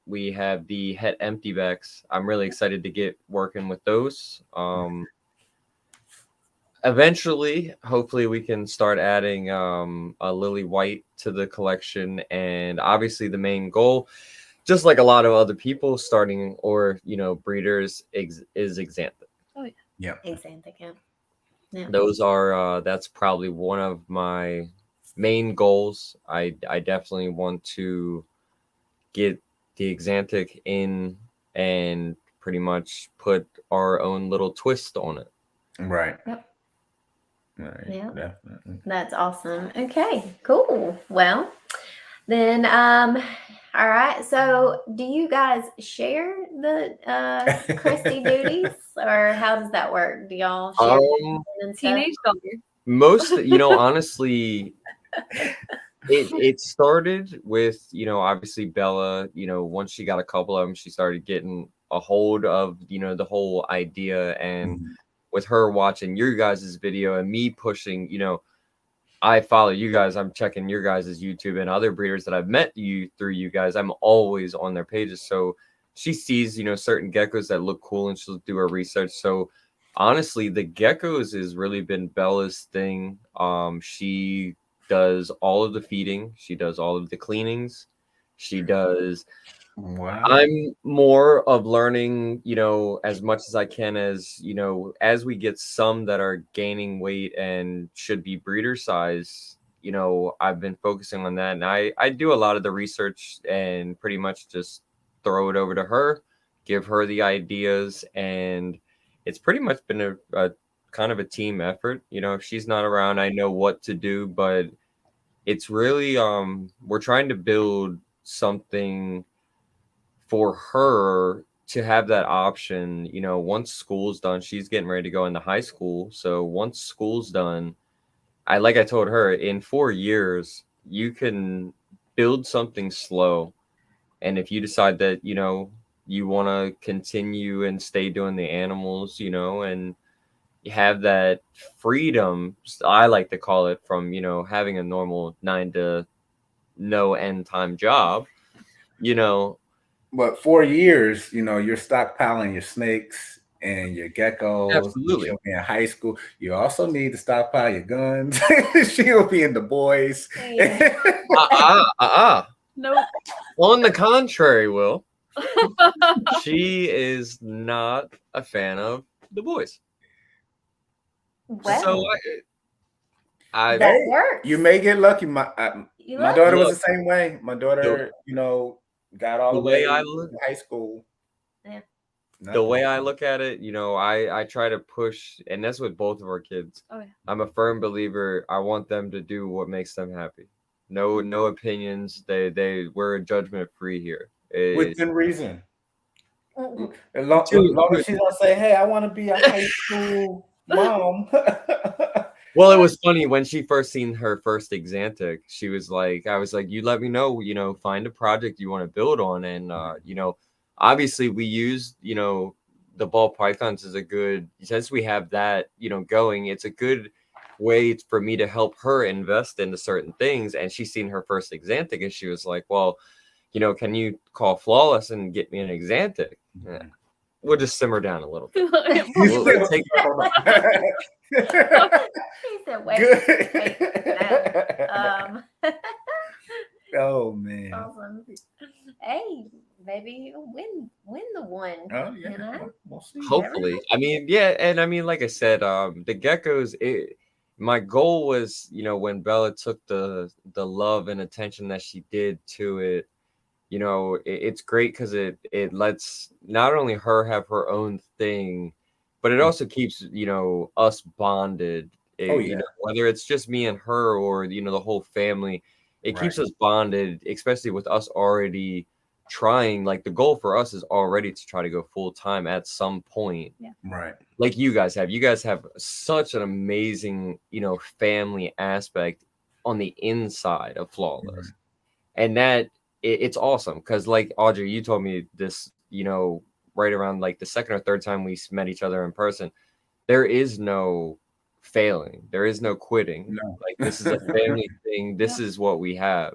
We have the Het Empty Backs. I'm really excited to get working with those. Eventually, hopefully, we can start adding a Lily White to the collection, and obviously, the main goal, just like a lot of other people starting or breeders, is Xanthic. Oh yeah. Yep. Xanthic, yeah. Those are that's probably one of my main goals. I definitely want to get the Xanthic in and pretty much put our own little twist on it. Right. Yep. Right. Yeah. Definitely. That's awesome. Okay, cool. Well, then, all right. So, do you guys share the Christy duties, or how does that work? Do y'all share and stuff? Teenage daughter. Most, honestly, it started with, obviously Bella, once she got a couple of them, she started getting a hold of, the whole idea. And with her watching your guys' video and me pushing, I follow you guys, I'm checking your guys' YouTube and other breeders that I've met through you guys. I'm always on their pages. So she sees, certain geckos that look cool and she'll do her research. So honestly, the geckos has really been Bella's thing. She does all of the feeding. She does all of the cleanings. She does. Wow. I'm more of learning, as much as I can as we get some that are gaining weight and should be breeder size, I've been focusing on that. And I do a lot of the research and pretty much just throw it over to her, give her the ideas. And it's pretty much been a kind of a team effort. If she's not around, I know what to do, but it's really, we're trying to build something for her to have that option. Once school's done, she's getting ready to go into high school. So once school's done, I told her, in 4 years, you can build something slow. And if you decide that, you want to continue and stay doing the animals, and you have that freedom, I like to call it, from, having a normal 9 to no end time job, But 4 years, you're stockpiling your snakes and your geckos. Absolutely. She'll be in high school. You also need to stockpile your guns. She'll be in the boys. Yeah. Nope. On the contrary, Will, she is not a fan of the boys. Well, So that works. You may get lucky. My daughter was the same way. My daughter, got all the way to high school. Yeah. The way I look at it, I try to push, and that's with both of our kids. Oh yeah. I'm a firm believer. I want them to do what makes them happy. No opinions. We're judgment free here. Within reason. As long as she don't say, "Hey, I want to be a high school mom." Well, it was funny when she first seen her first Xanthic. She was like, I was like, you let me know, find a project you want to build on. And, obviously we used, the ball pythons as a good, since we have that, going, it's a good way for me to help her invest into certain things. And she's seen her first Xanthic and she was like, well, can you call Flawless and get me an Xanthic? Yeah. We'll just simmer down a little bit. We'll take He said, wait. Oh man. Awesome. Hey, maybe you'll win the one. Oh yeah. We'll see. Hopefully. I mean, yeah, and I mean, like I said, the geckos, my goal was, when Bella took the love and attention that she did to it, it's great because it lets not only her have her own thing, but it also keeps, us bonded. Whether it's just me and her or, the whole family, it keeps us bonded, especially with us already trying. Like, the goal for us is already to try to go full time at some point. Yeah. Right. Like you guys have such an amazing, family aspect. on the inside of Flawless. And that it's awesome because, like Audrey, you told me this, right around like the second or third time we met each other in person. There is no failing. There is no quitting. No. Like, this is a family thing. This is what we have.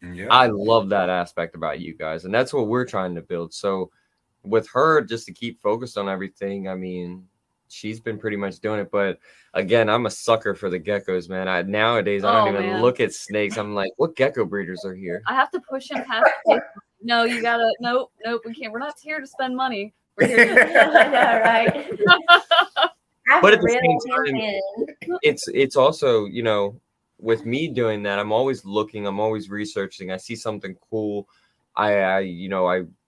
Yeah. I love that aspect about you guys, and that's what we're trying to build. So with her, just to keep focused on everything, I mean, she's been pretty much doing it. But again, I'm a sucker for the geckos, man. Nowadays, I don't even man. look at snakes. I'm like, what gecko breeders are here? I have to push him past. No, you gotta. Nope. We can't. We're not here to spend money. We're here to. I know, right? But at the same time, it's also, with me doing that, I'm always looking, I'm always researching. I see something cool. I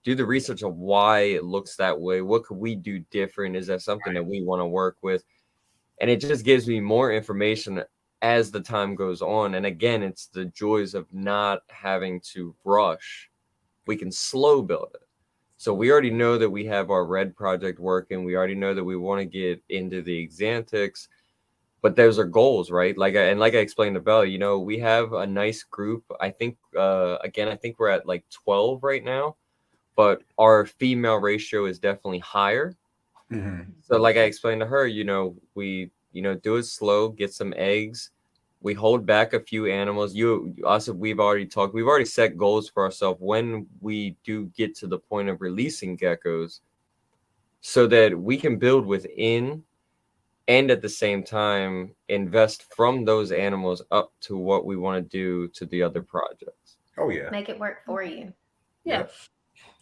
do the research of why it looks that way. What could we do different? Is that something that we want to work with? And it just gives me more information as the time goes on. And again, it's the joys of not having to rush. We can slow build it. So we already know that we have our red project working. We already know that we want to get into the Xanthics, but those are goals, right? Like I explained to Bella, we have a nice group. I think, I think we're at like 12 right now, but our female ratio is definitely higher. Mm-hmm. So like I explained to her, we, do it slow, get some eggs. We hold back a few animals. We've already set goals for ourselves when we do get to the point of releasing geckos so that we can build within and at the same time invest from those animals up to what we want to do to the other projects. Oh, yeah. Make it work for you. Yeah.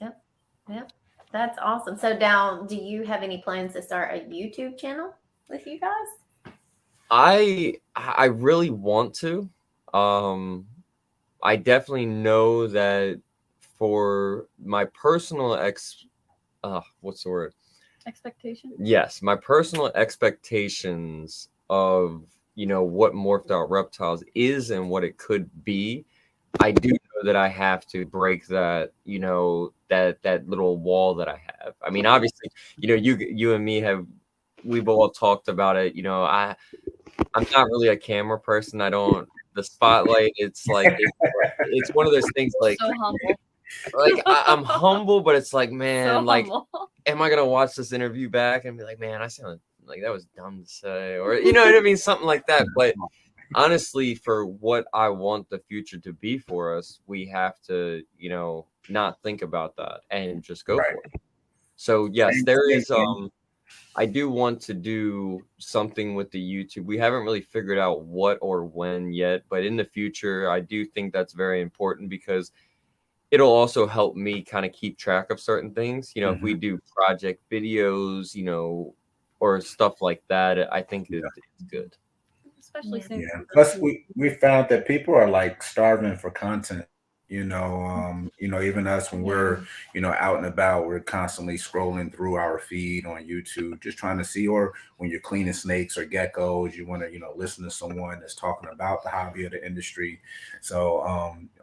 Yep. That's awesome. So now, do you have any plans to start a YouTube channel with you guys? I really want to. I definitely know that for my personal what's the word? Expectation? Yes, my personal expectations of, what Morphed Out Reptiles is and what it could be. I do know that I have to break that, that little wall that I have. I mean, obviously, you and me we've all talked about it. I'm not really a camera person. The spotlight, it's like, it's one of those things like, So humble. like I'm humble, but it's like, man, So like, humble. am I going to watch this interview back and be like, man, I sound like that was dumb to say, or, you know what I mean? Something like that. But honestly, for what I want the future to be for us, we have to, not think about that and just go for it. So yes, there is, I do want to do something with the YouTube. We haven't really figured out what or when yet, but in the future, I do think that's very important because it'll also help me kind of keep track of certain things. If we do project videos, or stuff like that, I think it's good. Especially since Plus, we found that people are like starving for content. Even us when we're out and about, we're constantly scrolling through our feed on YouTube, just trying to see. Or when you're cleaning snakes or geckos, you want to listen to someone that's talking about the hobby or the industry. So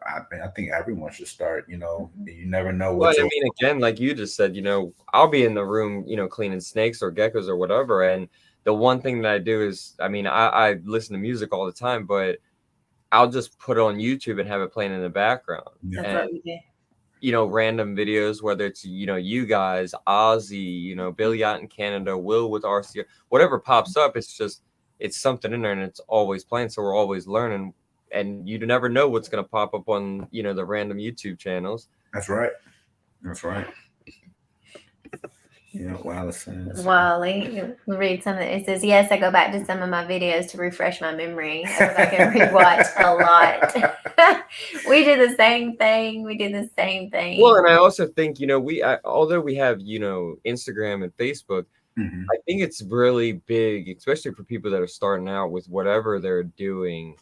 I think everyone should start. You never know what. Well, I mean, again, like you just said, I'll be in the room, cleaning snakes or geckos or whatever, and the one thing that I do is, I mean, I listen to music all the time, but I'll just put it on YouTube and have it playing in the background. That's and, what we do. Random videos, whether it's, you guys, Ozzy, Bill Yacht in Canada, Will with RC, whatever pops up, it's something in there and it's always playing. So we're always learning, and you never know what's going to pop up on, the random YouTube channels. That's right. Wally says. Wally, read something. It says, yes, I go back to some of my videos to refresh my memory. I go back and rewatch a lot. We do the same thing. Well, and I also think, although we have, Instagram and Facebook, I think it's really big, especially for people that are starting out with whatever they're doing.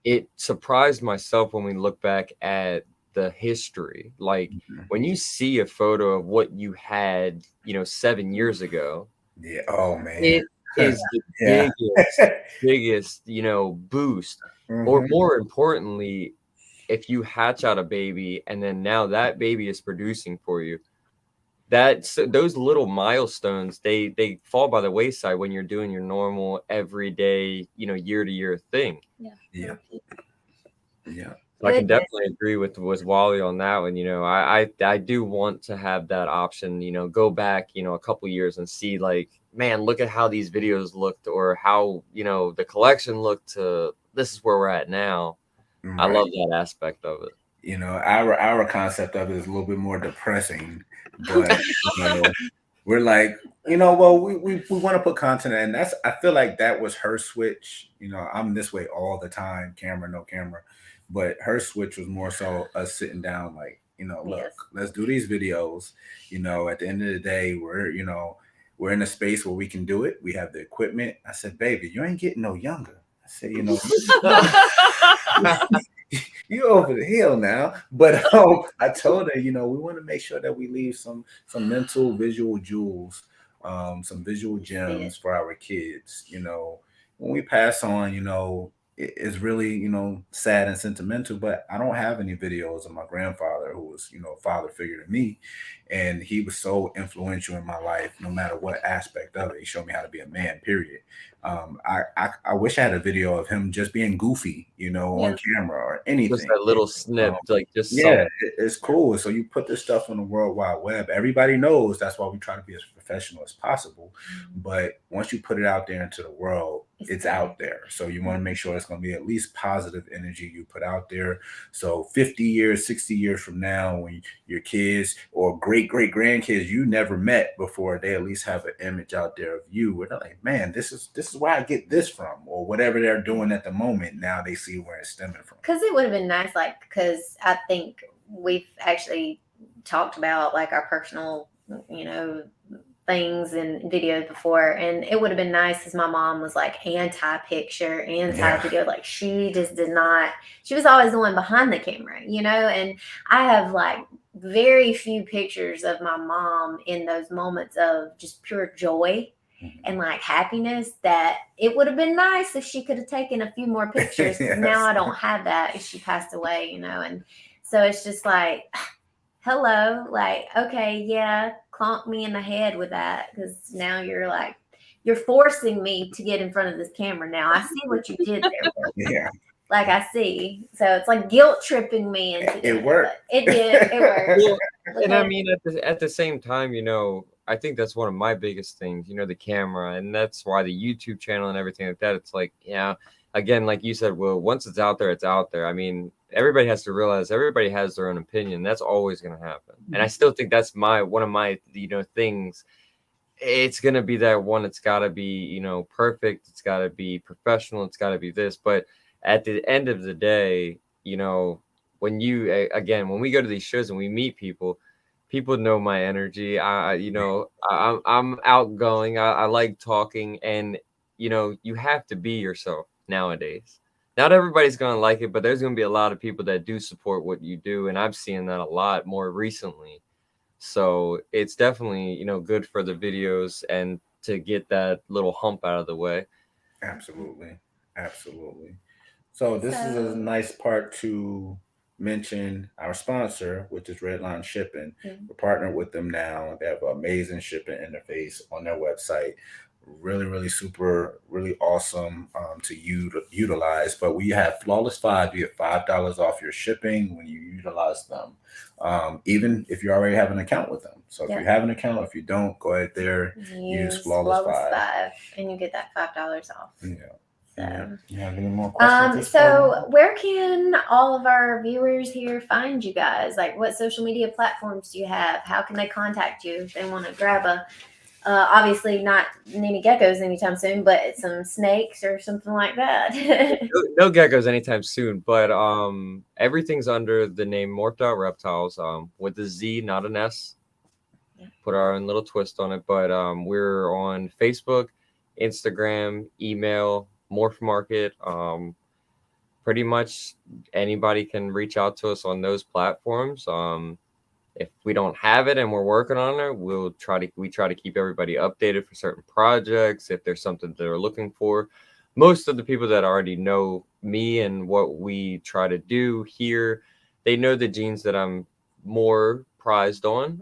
It surprised myself when we look back at the history. Like when you see a photo of what you had, 7 years ago. Yeah. Oh man. It is the biggest, boost. Or more importantly, if you hatch out a baby and then now that baby is producing for you, that's those little milestones, they fall by the wayside when you're doing your normal everyday, year to year thing. Yeah. Yeah. So I can Goodness. definitely agree with Wally on that one. I do want to have that option, go back, a couple years and see, like, man, look at how these videos looked, or how, the collection looked, to this is where we're at now. I Right. love that aspect of it. Our concept of it is a little bit more depressing, but we're like, well, we want to put content in. And that's, I feel like that was her switch. I'm this way all the time, camera, no camera. But her switch was more so us sitting down, like, look, Yes. let's do these videos. At the end of the day, we're in a space where we can do it. We have the equipment. I said, baby, you ain't getting no younger. I said, you over the hill now. But I told her, we want to make sure that we leave some mental visual jewels, some visual gems for our kids. When we pass on, it's really, sad and sentimental, but I don't have any videos of my grandfather, who was, a father figure to me. And he was so influential in my life, no matter what aspect of it. He showed me how to be a man, period. I wish I had a video of him just being goofy, on camera or anything. Just that little snip, like, just Yeah, it's cool. So you put this stuff on the World Wide Web. Everybody knows, that's why we try to be as professional as possible. But once you put it out there into the world, it's out there. So you want to make sure it's going to be at least positive energy you put out there. So 50 years, 60 years from now, when your kids or great grandkids you never met before, they at least have an image out there of you where they're like, man, this is where I get this from, or whatever they're doing at the moment. Now they see where it's stemming from. Because it would have been nice, like, because I think we've actually talked about, like, our personal, things and videos before, and it would have been nice, because my mom was like anti-picture, anti-video. Like, she just did not, she was always the one behind the camera, and I have, like, very few pictures of my mom in those moments of just pure joy and, like, happiness, that it would have been nice if she could have taken a few more pictures. Yes. Now I don't have that. She passed away, and so it's just like, hello, like, okay, yeah, clonk me in the head with that, because now you're forcing me to get in front of this camera. Now I see what you did there. Yeah. Like, I see. So it's like guilt tripping me into it worked. It did. It worked. Well, and I mean, at the same time, I think that's one of my biggest things, the camera, and that's why the YouTube channel and everything like that. It's like, again, like you said, well, once it's out there, it's out there. I mean, everybody has to realize everybody has their own opinion. That's always going to happen. And I still think that's one of my, things. It's going to be that one. It's got to be, perfect. It's got to be professional. It's got to be this. But at the end of the day, when we go to these shows and we meet people know my energy. I'm outgoing. I like talking, and you have to be yourself nowadays. Not everybody's going to like it, but there's going to be a lot of people that do support what you do, and I've seen that a lot more recently. So it's definitely, good for the videos and to get that little hump out of the way. Absolutely. So this is a nice part to mention our sponsor, which is Redline Shipping. We're partnered with them now. They have an amazing shipping interface on their website. Really, really super, really awesome to utilize. But we have Flawless 5. You get $5 off your shipping when you utilize them, even if you already have an account with them. So if you have an account, if you don't, go ahead there, use Flawless 5, and you get that $5 off. So. You have any more questions? So where can all of our viewers here find you guys? Like, what social media platforms do you have? How can they contact you if they want to grab a, obviously not any geckos anytime soon, but some snakes or something like that? No geckos anytime soon, but everything's under the name Morphed Reptiles, with a Z, not an S. Put our own little twist on it, but we're on Facebook, Instagram, email, Morph Market. Pretty much anybody can reach out to us on those platforms. If we don't have it and we're working on it, we try to keep everybody updated for certain projects. If there's something they're looking for, most of the people that already know me and what we try to do here, they know the genes that I'm more prized on.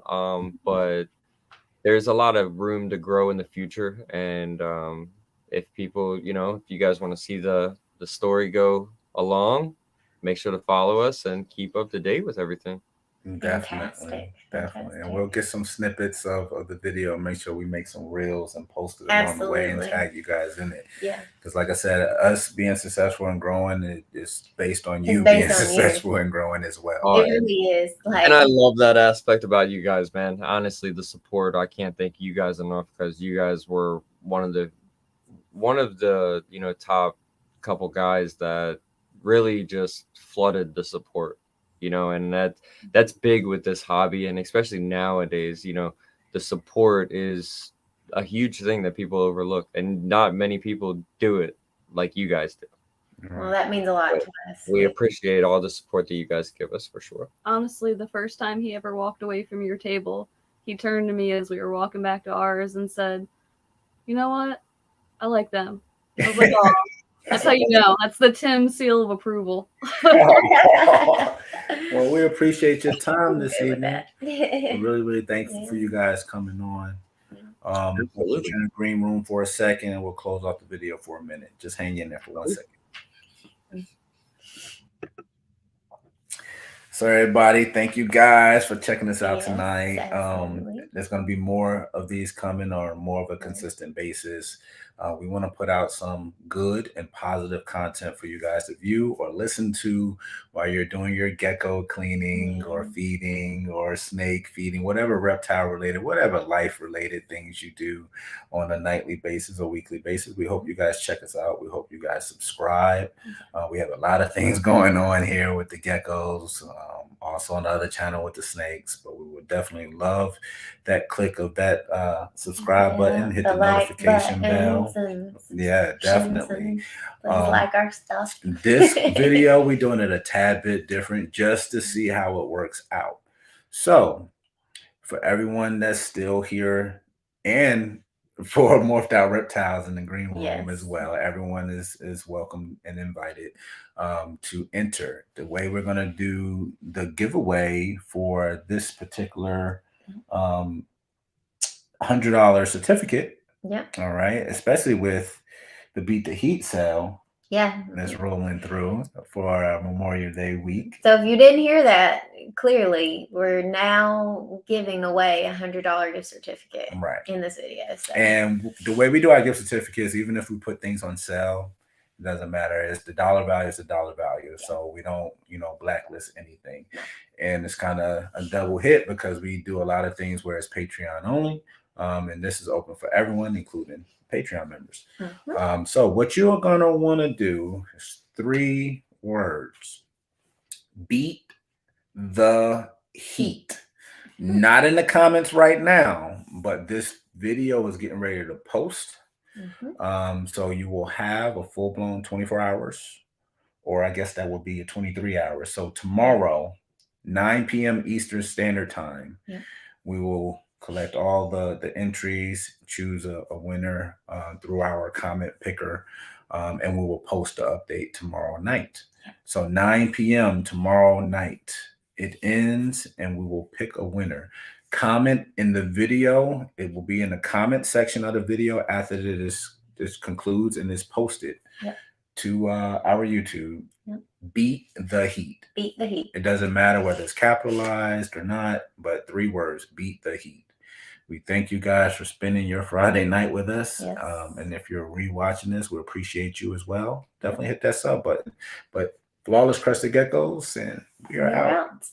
But there's a lot of room to grow in the future, and if people, if you guys want to see the story go along, make sure to follow us and keep up to date with everything. Definitely. Fantastic. And we'll get some snippets of the video and make sure we make some reels and post it along the way and Absolutely. tag you guys in it. Yeah. Because like I said, us being successful and growing is based on you It's based being on you. successful and growing as well. Oh, It really is. Like, And I love that aspect about you guys, man. Honestly, the support, I can't thank you guys enough, because you guys were one of the top couple guys that really just flooded the support, and that's big with this hobby, and especially nowadays, the support is a huge thing that people overlook, and not many people do it like you guys do. well, that means a lot to us. We appreciate all the support that you guys give us, for sure. Honestly, the first time he ever walked away from your table, he turned to me as we were walking back to ours and said, "You know what? I like them." I was like, "Oh, that's how you know. That's the Tim seal of approval." Well, we appreciate your time this Okay with evening. that. We're really, really thankful for you guys coming on. We'll put you in the green room for a second and we'll close off the video for a minute. Just hang in there for 1 second. So everybody, thank you guys for checking us out tonight. There's going to be more of these coming, or more of a consistent basis. We want to put out some good and positive content for you guys to view or listen to while you're doing your gecko cleaning or feeding or snake feeding, whatever reptile related, whatever life related things you do on a nightly basis or weekly basis. We hope you guys check us out. We hope you guys subscribe. We have a lot of things going on here with the geckos, also on the other channel with the snakes, but we would definitely love that click of that subscribe button, hit the notification bell. Yeah, definitely. Like our stuff. This video, we're doing it a tad bit different just to see how it works out. So for everyone that's still here, and for Morphed Out Reptiles in the green room as well, everyone is welcome and invited to enter. The way we're going to do the giveaway for this particular $100 certificate, all right, especially with the Beat the Heat sale that's rolling through for Memorial Day week. So if you didn't hear that clearly, we're now giving away $100 gift certificate in this video. So. And the way we do our gift certificates, even if we put things on sale, it doesn't matter. It's the dollar value is the dollar value. So we don't, blacklist anything. And it's kind of a double hit because we do a lot of things where it's Patreon only. And this is open for everyone, including Patreon members. So what you're going to want to do is 3 words. Beat the heat. Not in the comments right now, but this video is getting ready to post. So you will have a full-blown 24 hours, or I guess that would be a 23 hours. So tomorrow, 9 p.m. Eastern Standard Time, we will collect all the entries, choose a winner through our comment picker, and we will post the update tomorrow night. So 9 p.m. tomorrow night, it ends, and we will pick a winner. Comment in the video. It will be in the comment section of the video after this concludes and is posted to our YouTube. Beat the heat. Beat the heat. It doesn't matter whether it's capitalized or not, but 3 words. Beat the heat. We thank you guys for spending your Friday night with us. And if you're rewatching this, we appreciate you as well. Definitely hit that sub button. But flawless crested geckos, and we are out.